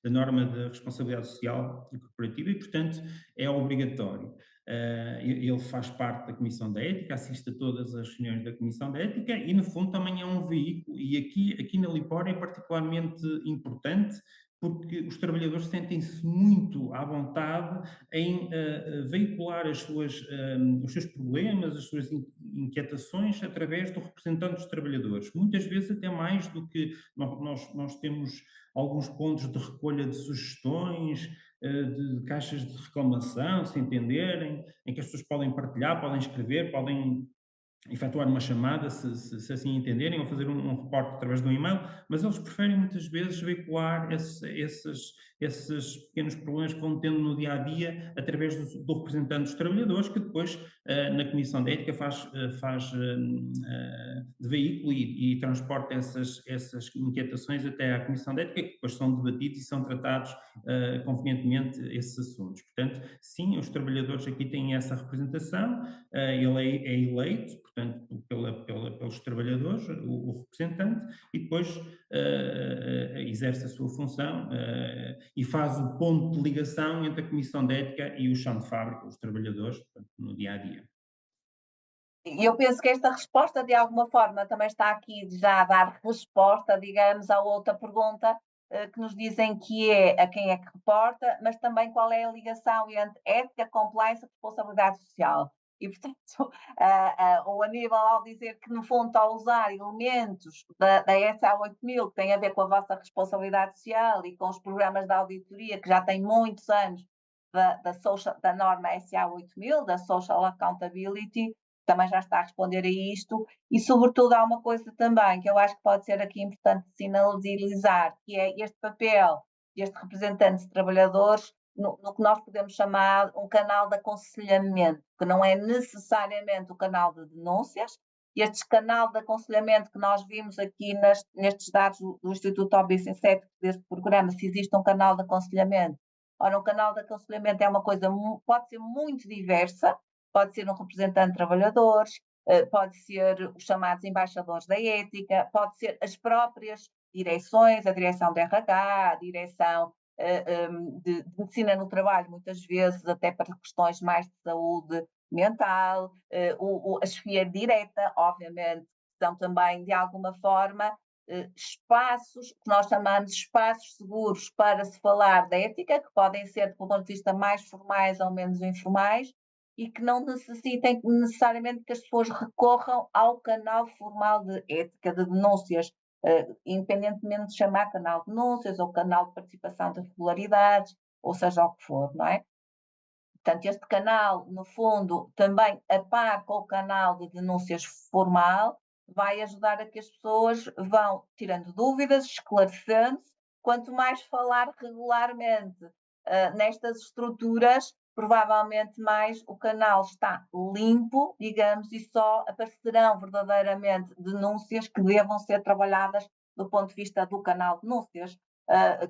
da norma de responsabilidade social e corporativa e, portanto, é obrigatório. Ele faz parte da Comissão de Ética, assiste a todas as reuniões da Comissão de Ética e, no fundo, também é um veículo e aqui na Lipor é particularmente importante porque os trabalhadores sentem-se muito à vontade em veicular os seus problemas, as suas inquietações através do representante dos trabalhadores. Muitas vezes até mais do que nós temos alguns pontos de recolha de sugestões, de caixas de reclamação, se entenderem, em que as pessoas podem partilhar, podem escrever, podem efetuar uma chamada, se assim entenderem, ou fazer um reporte através de um e-mail, mas eles preferem muitas vezes veicular esses pequenos problemas que vão tendo no dia a dia através do representante dos trabalhadores, que depois na Comissão de Ética faz de veículo e transporta essas inquietações até à Comissão de Ética, que depois são debatidos e são tratados convenientemente esses assuntos. Portanto, sim, os trabalhadores aqui têm essa representação, ele é eleito, portanto, pelos trabalhadores, o representante, e depois exerce a sua função e faz o ponto de ligação entre a Comissão de Ética e o chão de fábrica, os trabalhadores, portanto, no dia a dia. E eu penso que esta resposta, de alguma forma, também está aqui já a dar resposta, digamos, à outra pergunta que nos dizem que é a quem é que reporta, mas também qual é a ligação entre ética, compliance e responsabilidade social. E, portanto, o Aníbal, ao dizer que, no fundo, está a usar elementos da SA 8000, que têm a ver com a vossa responsabilidade social e com os programas de auditoria, que já têm muitos anos da norma SA 8000, da Social Accountability, também já está a responder a isto, e sobretudo há uma coisa também que eu acho que pode ser aqui importante sinalizar, que é este papel deste representante de trabalhadores no que nós podemos chamar um canal de aconselhamento, que não é necessariamente o canal de denúncias. Este canal de aconselhamento que nós vimos aqui nestes dados do Instituto OBC7, deste programa, se existe um canal de aconselhamento. Ora, um canal de aconselhamento é uma coisa, pode ser muito diversa, pode ser um representante de trabalhadores, pode ser os chamados embaixadores da ética, pode ser as próprias direções, a direção de RH, a direção de medicina no trabalho, muitas vezes até para questões mais de saúde mental, a chefia direta, obviamente, são também, de alguma forma, espaços que nós chamamos de espaços seguros para se falar da ética, que podem ser, do ponto de vista mais formais ou menos informais, e que não necessitem necessariamente que as pessoas recorram ao canal formal de ética, de denúncias, independentemente de chamar canal de denúncias ou canal de participação de irregularidades, ou seja o que for, não é? Portanto, este canal, no fundo, também a par com o canal de denúncias formal, vai ajudar a que as pessoas vão tirando dúvidas, esclarecendo-se. Quanto mais falar regularmente nestas estruturas, provavelmente mais o canal está limpo, digamos, e só aparecerão verdadeiramente denúncias que devam ser trabalhadas do ponto de vista do canal de denúncias,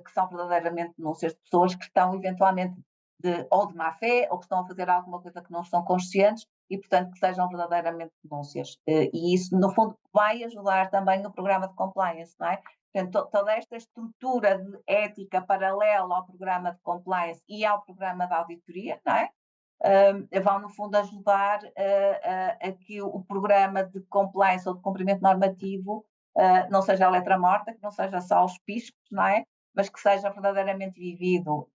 que são verdadeiramente denúncias de pessoas que estão eventualmente ou de má fé, ou que estão a fazer alguma coisa que não estão conscientes e, portanto, que sejam verdadeiramente denúncias. E isso, no fundo, vai ajudar também no programa de compliance, não é? Portanto, toda esta estrutura de ética paralela ao programa de compliance e ao programa de auditoria, não é? Vão, no fundo, ajudar a que o programa de compliance ou de cumprimento normativo não seja a letra morta, que não seja só os piscos, não é? Mas que seja verdadeiramente vivido,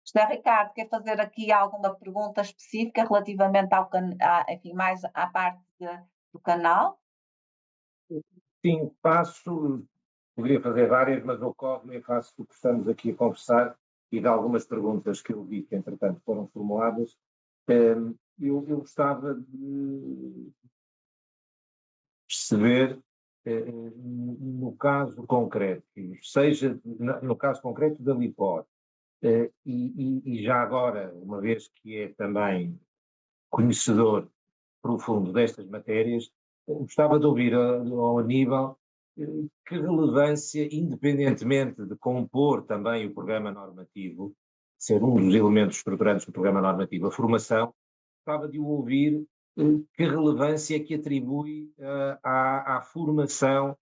José Ricardo, quer fazer aqui alguma pergunta específica relativamente enfim, mais à parte do canal? Sim, poderia fazer várias, mas ocorre-me em face do que estamos aqui a conversar e de algumas perguntas que eu vi que, entretanto, foram formuladas. Eu gostava de perceber, no caso concreto, seja no caso concreto da Lipor, E já agora, uma vez que é também conhecedor profundo destas matérias, gostava de ouvir ao Aníbal que relevância, independentemente de compor também o programa normativo, ser um dos elementos estruturantes do programa normativo, a formação, gostava de o ouvir que relevância é que atribui à formação,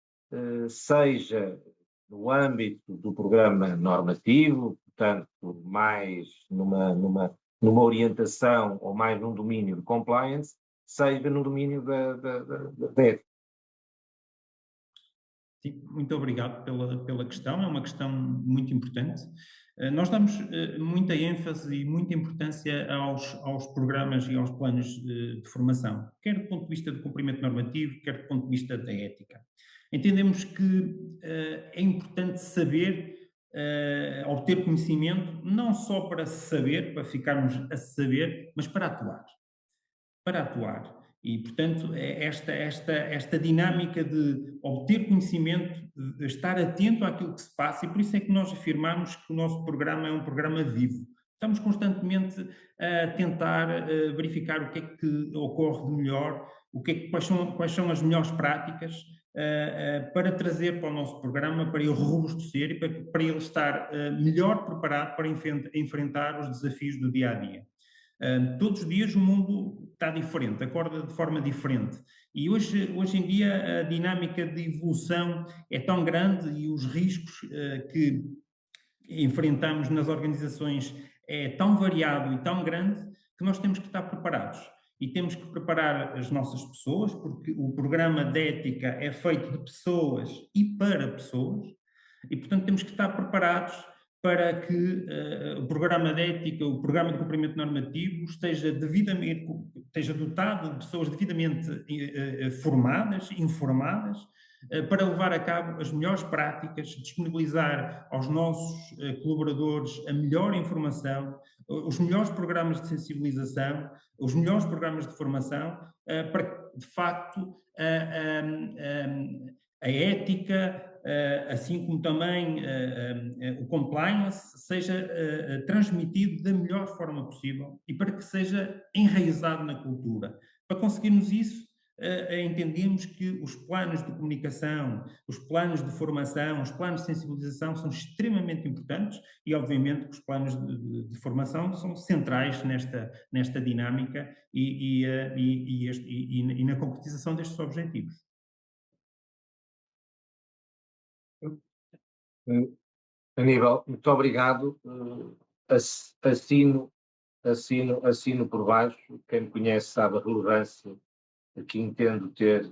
seja no âmbito do programa normativo, portanto, mais numa orientação ou mais num domínio de compliance, seja no domínio da ética. Sim, muito obrigado pela questão, é uma questão muito importante. Nós damos muita ênfase e muita importância aos programas e aos planos de formação, quer do ponto de vista do cumprimento normativo, quer do ponto de vista da ética. Entendemos que é importante saber, obter conhecimento, não só para saber, para ficarmos a saber, mas para atuar. Para atuar. E, portanto, esta dinâmica de obter conhecimento, de estar atento àquilo que se passa, e por isso é que nós afirmamos que o nosso programa é um programa vivo. Estamos constantemente a tentar verificar o que é que ocorre de melhor, quais são as melhores práticas para trazer para o nosso programa, para ele robustecer e para ele estar melhor preparado para enfrentar os desafios do dia a dia. Todos os dias o mundo está diferente, acorda de forma diferente. E hoje em dia a dinâmica de evolução é tão grande e os riscos que enfrentamos nas organizações é tão variado e tão grande que nós temos que estar preparados. E temos que preparar as nossas pessoas, porque o programa de ética é feito de pessoas e para pessoas, e portanto temos que estar preparados para que o programa de ética, o programa de cumprimento normativo esteja dotado de pessoas devidamente formadas, informadas, para levar a cabo as melhores práticas, disponibilizar aos nossos colaboradores a melhor informação, os melhores programas de sensibilização, os melhores programas de formação, para que, de facto, a ética, assim como também o compliance, seja transmitido da melhor forma possível e para que seja enraizado na cultura. Para conseguirmos isso, entendemos que os planos de comunicação, os planos de formação, os planos de sensibilização são extremamente importantes e, obviamente, que os planos de formação são centrais nesta dinâmica e na concretização destes objetivos. Aníbal, muito obrigado. Assino por baixo. Quem me conhece sabe a relevância que entendo ter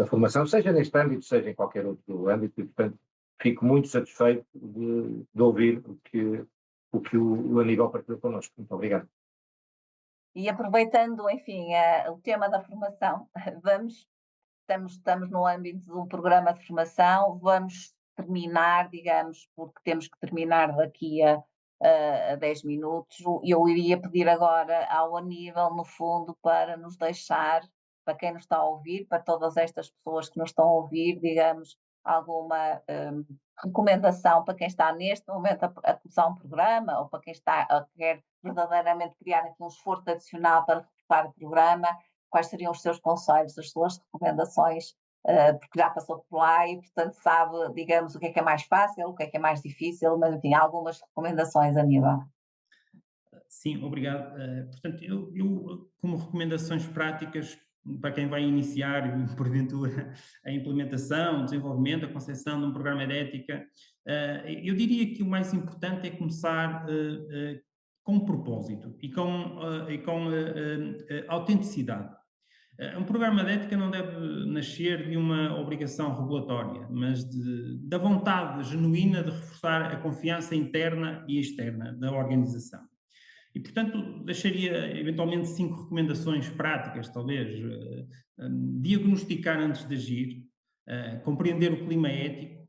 a formação, seja neste âmbito, seja em qualquer outro âmbito, e, portanto, fico muito satisfeito de ouvir o que o Aníbal partilhou connosco. Muito obrigado. E aproveitando, enfim, o tema da formação, estamos no âmbito de um programa de formação, vamos terminar, digamos, porque temos que terminar daqui a 10 minutos. Eu iria pedir agora ao Aníbal, no fundo, para nos deixar, para quem nos está a ouvir, para todas estas pessoas que nos estão a ouvir, digamos, alguma recomendação para quem está neste momento a começar um programa, ou para quem quer verdadeiramente criar aqui um esforço adicional para reforçar o programa. Quais seriam os seus conselhos, as suas recomendações, porque já passou por lá e, portanto, sabe, digamos, o que é mais fácil, o que é mais difícil, mas, enfim, algumas recomendações, Aníbal. Sim, obrigado. Portanto, eu, como recomendações práticas para quem vai iniciar, porventura, a implementação, o desenvolvimento, a concepção de um programa de ética, eu diria que o mais importante é começar com propósito e com autenticidade. Um programa de ética não deve nascer de uma obrigação regulatória, mas da vontade genuína de reforçar a confiança interna e externa da organização. E, portanto, deixaria eventualmente 5 recomendações práticas, talvez. Diagnosticar antes de agir, compreender o clima ético,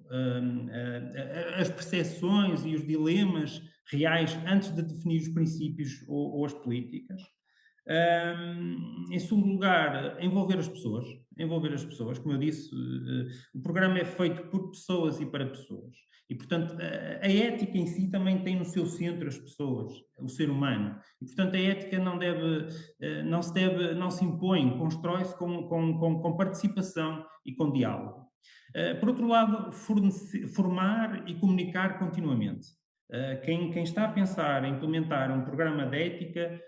as percepções e os dilemas reais antes de definir os princípios ou as políticas. Em segundo lugar, envolver as pessoas. Envolver as pessoas, como eu disse, o programa é feito por pessoas e para pessoas. E, portanto, a ética em si também tem no seu centro as pessoas, o ser humano. E, portanto, a ética não se impõe, constrói-se com participação e com diálogo. Por outro lado, formar e comunicar continuamente. Quem está a pensar em implementar um programa de ética,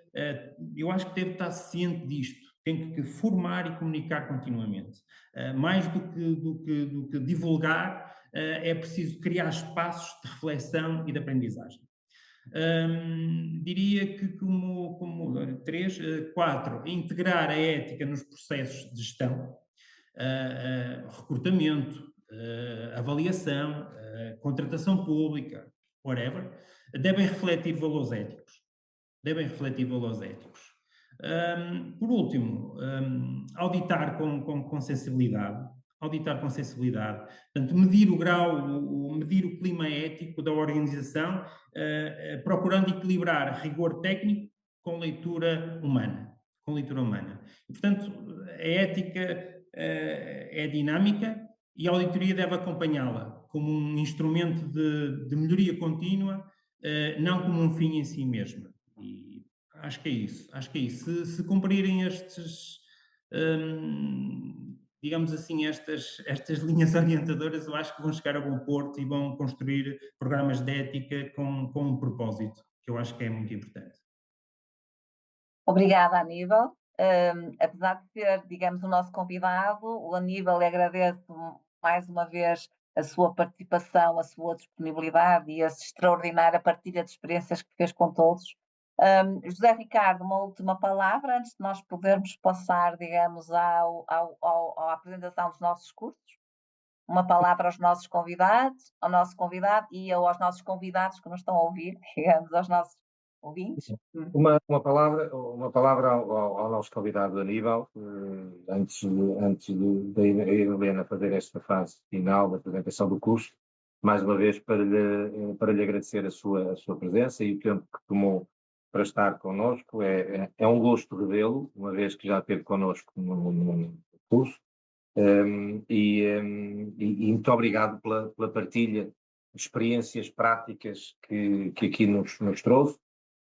eu acho que deve estar ciente disto. Tem que formar e comunicar continuamente. Mais do que divulgar, é preciso criar espaços de reflexão e de aprendizagem. Diria que como 3, 4, integrar a ética nos processos de gestão, recrutamento, avaliação, contratação pública, whatever, devem refletir valores éticos. Devem refletir valores éticos. Por último, auditar com sensibilidade. Auditar com sensibilidade. Portanto, medir o grau, medir o clima ético da organização, procurando equilibrar rigor técnico com leitura humana. Com leitura humana. E, portanto, a ética é dinâmica e a auditoria deve acompanhá-la como um instrumento de melhoria contínua, não como um fim em si mesmo. E acho que é isso. Acho que é isso. Se cumprirem digamos assim, estas linhas orientadoras, eu acho que vão chegar a bom porto e vão construir programas de ética com um propósito, que eu acho que é muito importante. Obrigada, Aníbal. Apesar de ser, digamos, o nosso convidado, o Aníbal agradece mais uma vez a sua participação, a sua disponibilidade e a extraordinária partilha de experiências que fez com todos. José Ricardo, uma última palavra antes de nós podermos passar, digamos, à apresentação dos nossos cursos. Uma palavra aos nossos convidados, ao nosso convidado e aos nossos convidados que nos estão a ouvir, digamos, aos nossos ouvintes. Uma palavra ao nosso convidado Aníbal, antes da Helena fazer esta fase final da apresentação do curso, mais uma vez para lhe agradecer a sua presença e o tempo que tomou para estar connosco. É um gosto revê-lo, uma vez que já esteve connosco no curso, e muito obrigado pela partilha de experiências práticas que aqui nos trouxe.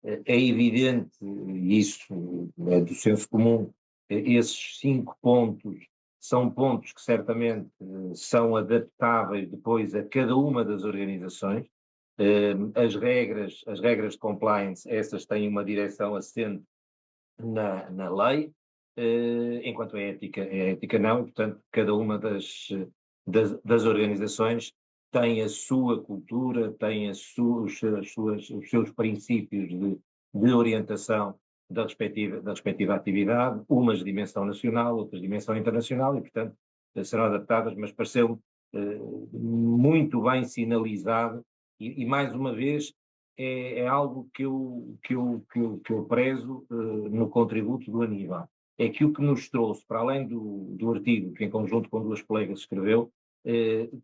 É evidente, e isso é do senso comum, esses 5 pontos são pontos que certamente são adaptáveis depois a cada uma das organizações. As regras de compliance, essas têm uma direção assente na lei, enquanto a ética não, e portanto cada uma das organizações tem a sua cultura, tem os seus princípios de orientação da respectiva atividade, umas de dimensão nacional, outras de dimensão internacional, e portanto serão adaptadas, mas pareceu muito bem sinalizado, e mais uma vez é algo que eu prezo no contributo do Aníbal. É que o que nos trouxe, para além do artigo que em conjunto com 2 colegas escreveu,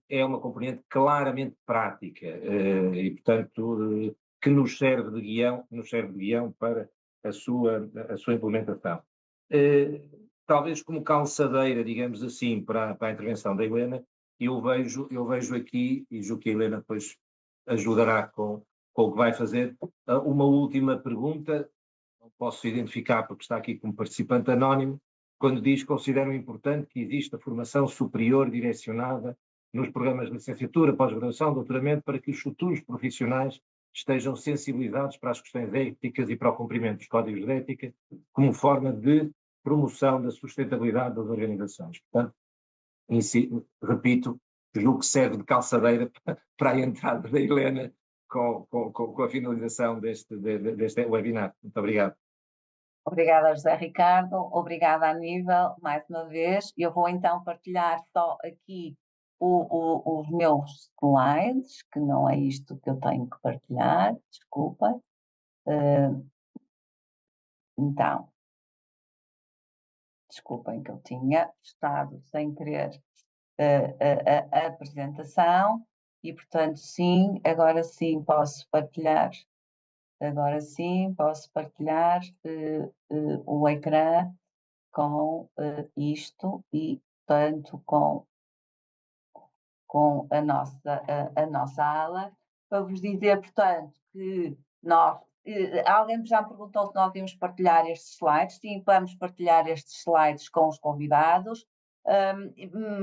é uma componente claramente prática e, portanto, que nos serve de guião para a sua implementação. Talvez como calçadeira, digamos assim, para a intervenção da Helena, eu vejo aqui, e julgo que a Helena depois ajudará com o que vai fazer, uma última pergunta, não posso identificar porque está aqui como participante anónimo, quando diz que consideram importante que exista formação superior direcionada nos programas de licenciatura, pós-graduação, doutoramento, para que os futuros profissionais estejam sensibilizados para as questões éticas e para o cumprimento dos códigos de ética, como forma de promoção da sustentabilidade das organizações. Portanto, repito, julgo que serve de calçadeira para a entrada da Helena com a finalização deste webinar. Muito obrigado. Obrigada, José Ricardo. Obrigada, Aníbal, mais uma vez. Eu vou então partilhar só aqui os meus slides, que não é isto que eu tenho que partilhar, desculpa. Então, desculpem que eu tinha estado sem querer a apresentação e, portanto, sim, agora sim posso partilhar Agora sim, posso partilhar o ecrã com isto e, tanto com a nossa ala, para vos dizer, portanto, que nós. Alguém já me perguntou se nós íamos partilhar estes slides. Sim, vamos partilhar estes slides com os convidados.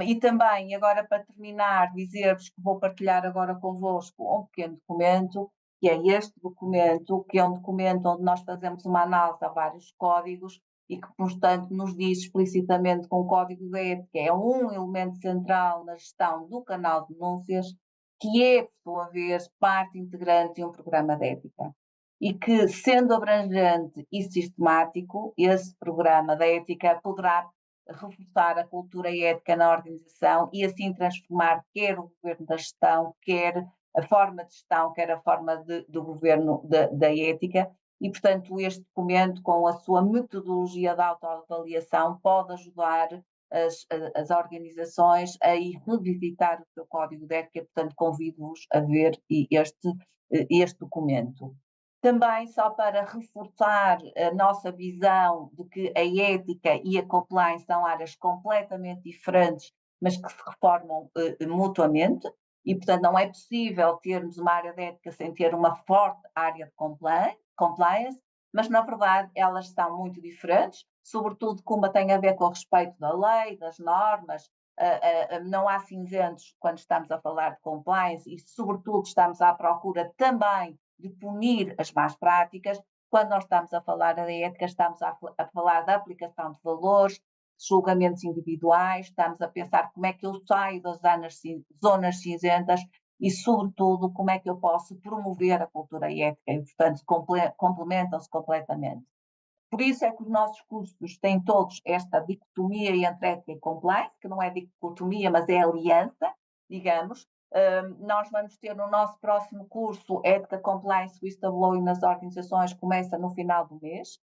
E também, agora para terminar, dizer-vos que vou partilhar agora convosco um pequeno documento, que é este documento, que é um documento onde nós fazemos uma análise a vários códigos e que, portanto, nos diz explicitamente que o código de ética é um elemento central na gestão do canal de denúncias, que é, por sua vez, parte integrante de um programa de ética. E que, sendo abrangente e sistemático, esse programa de ética poderá reforçar a cultura ética na organização e assim transformar quer o governo da gestão, quer a forma de gestão, quer a forma do governo da ética. E, portanto, este documento, com a sua metodologia de autoavaliação, pode ajudar as organizações a ir revisitar o seu código de ética. Portanto, convido-vos a ver este documento. Também, só para reforçar a nossa visão de que a ética e a compliance são áreas completamente diferentes, mas que se reformam mutuamente, e, portanto, não é possível termos uma área de ética sem ter uma forte área de compliance, mas, na verdade, elas são muito diferentes, sobretudo como tem a ver com o respeito da lei, das normas. Não há cinzentos quando estamos a falar de compliance e, sobretudo, estamos à procura também de punir as más práticas. Quando nós estamos a falar da ética, estamos a falar da aplicação de valores, julgamentos individuais, estamos a pensar como é que eu saio das zonas cinzentas e, sobretudo, como é que eu posso promover a cultura ética e, portanto, complementam-se completamente. Por isso é que os nossos cursos têm todos esta dicotomia entre ética e compliance, que não é dicotomia, mas é aliança, digamos. Nós vamos ter no nosso próximo curso Ética, Compliance, Whistleblowing nas organizações, começa no final do mês,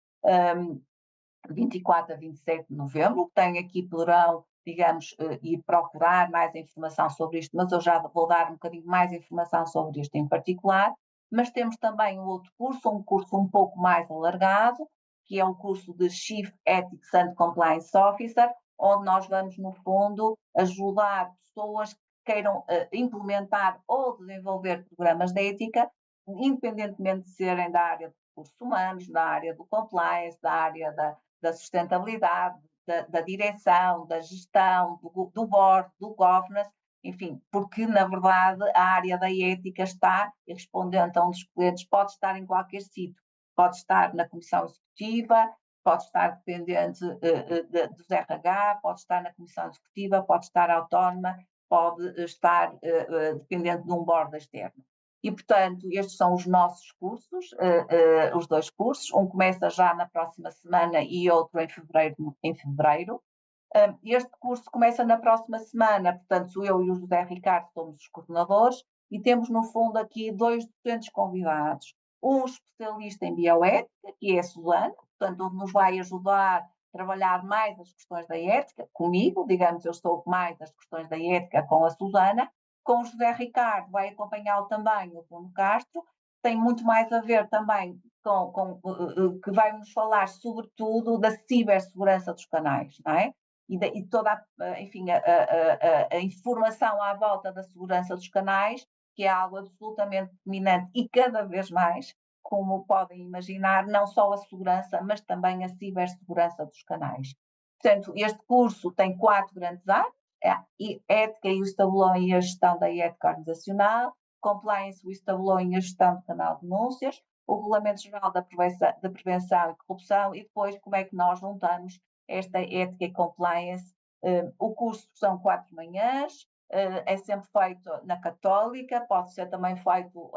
24 a 27 de novembro. Tem aqui, poderão, digamos, ir procurar mais informação sobre isto, mas eu já vou dar um bocadinho mais informação sobre isto em particular. Mas temos também um outro curso, um curso um pouco mais alargado, que é um curso de Chief Ethics and Compliance Officer, onde nós vamos, no fundo, ajudar pessoas que queiram implementar ou desenvolver programas de ética, independentemente de serem da área de recursos humanos, da área do compliance, da área da sustentabilidade, da direção, da gestão, do board, do governance, enfim, porque, na verdade, a área da ética está, e respondendo a um dos clientes, pode estar em qualquer sítio. Pode estar na comissão executiva, pode estar dependente dos RH, pode estar na comissão executiva, pode estar autónoma, pode estar dependente de um board externo. E, portanto, estes são os nossos cursos, os dois cursos. Um começa já na próxima semana e outro em fevereiro. Este curso começa na próxima semana, portanto, eu e o José Ricardo somos os coordenadores e temos, no fundo, aqui dois docentes convidados. Um especialista em bioética, que é a Susana, portanto, nos vai ajudar a trabalhar mais as questões da ética, comigo, digamos, eu estou mais as questões da ética com a Susana. Com o José Ricardo vai acompanhá-lo também o Bruno Castro, tem muito mais a ver também que vai nos falar sobretudo da cibersegurança dos canais, não é? E toda enfim, a informação à volta da segurança dos canais, que é algo absolutamente dominante e cada vez mais, como podem imaginar, não só a segurança, mas também a cibersegurança dos canais. Portanto, este curso tem 4 grandes áreas: ética e whistleblowing e a gestão da ética organizacional, compliance, whistleblowing e a gestão do canal de denúncias, o Regulamento Geral da Prevenção e Corrupção e depois como é que nós juntamos esta ética e compliance. O curso são 4 manhãs, é sempre feito na Católica, pode ser também feito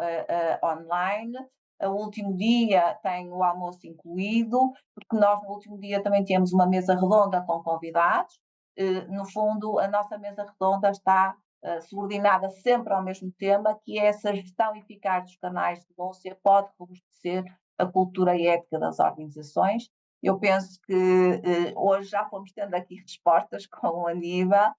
online. O último dia tem o almoço incluído, porque nós no último dia também temos uma mesa redonda com convidados. No fundo, a nossa mesa redonda está subordinada sempre ao mesmo tema, que é essa gestão eficaz dos canais de denúncia pode robustecer a cultura ética das organizações. Eu penso que hoje já fomos tendo aqui respostas com a Aníbal.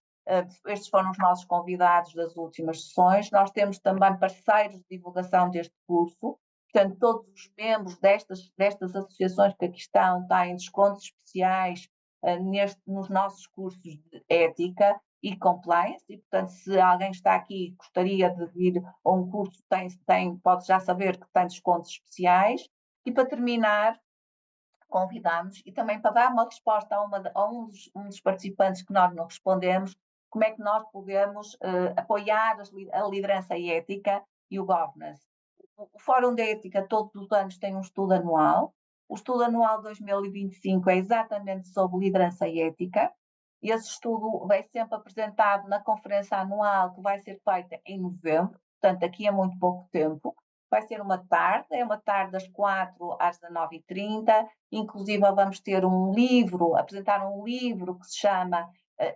Estes foram os nossos convidados das últimas sessões. Nós temos também parceiros de divulgação deste curso, Portanto, todos os membros destas associações que aqui estão têm descontos especiais nos nossos cursos de ética e compliance, e portanto, se alguém está aqui e gostaria de vir a um curso, pode já saber que tem descontos especiais. E para terminar, convidamos, e também para dar uma resposta a um dos participantes que nós não respondemos, como é que nós podemos apoiar a liderança ética e o governance. O Fórum de Ética todos os anos tem um estudo anual. O estudo anual 2025 é exatamente sobre liderança e ética. E esse estudo vai sempre apresentado na conferência anual, que vai ser feita em novembro, portanto, aqui é muito pouco tempo. Vai ser uma tarde, é uma tarde das 4 às 19h30. Inclusive, vamos ter apresentar um livro que se chama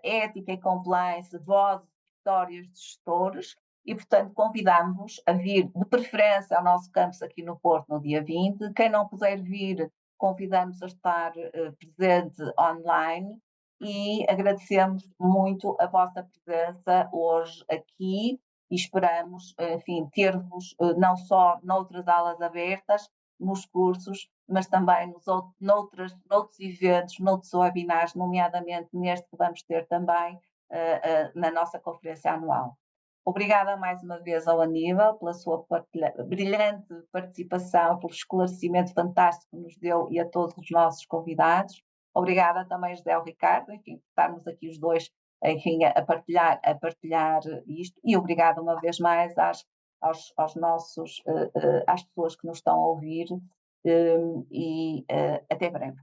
Ética e Compliance, Vozes e Histórias de Gestores. E, portanto, convidamos-vos a vir, de preferência, ao nosso campus aqui no Porto, no dia 20. Quem não puder vir, convidamos a estar presente online e agradecemos muito a vossa presença hoje aqui e esperamos, enfim, ter-vos não só noutras aulas abertas, nos cursos, mas também noutros eventos, noutros webinars, nomeadamente neste que vamos ter também na nossa conferência anual. Obrigada mais uma vez ao Aníbal pela sua brilhante participação, pelo esclarecimento fantástico que nos deu e a todos os nossos convidados. Obrigada também, José Ricardo, enfim, por estarmos aqui os dois, enfim, a partilhar isto. E obrigada uma vez mais às pessoas que nos estão a ouvir e até breve.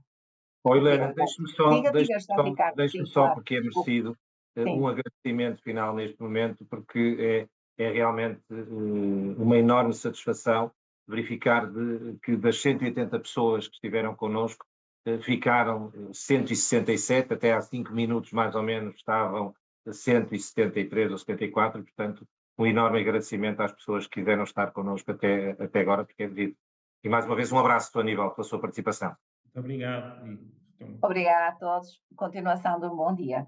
Helena, deixe-me só, claro, porque é merecido um agradecimento final neste momento, porque é realmente uma enorme satisfação verificar que das 180 pessoas que estiveram connosco, ficaram 167, até há 5 minutos mais ou menos estavam 173 ou 74, portanto um enorme agradecimento às pessoas que quiseram estar connosco até agora, porque é devido. E mais uma vez um abraço, Aníbal, pela sua participação. Muito obrigado. Obrigada a todos. Continuação de um bom dia.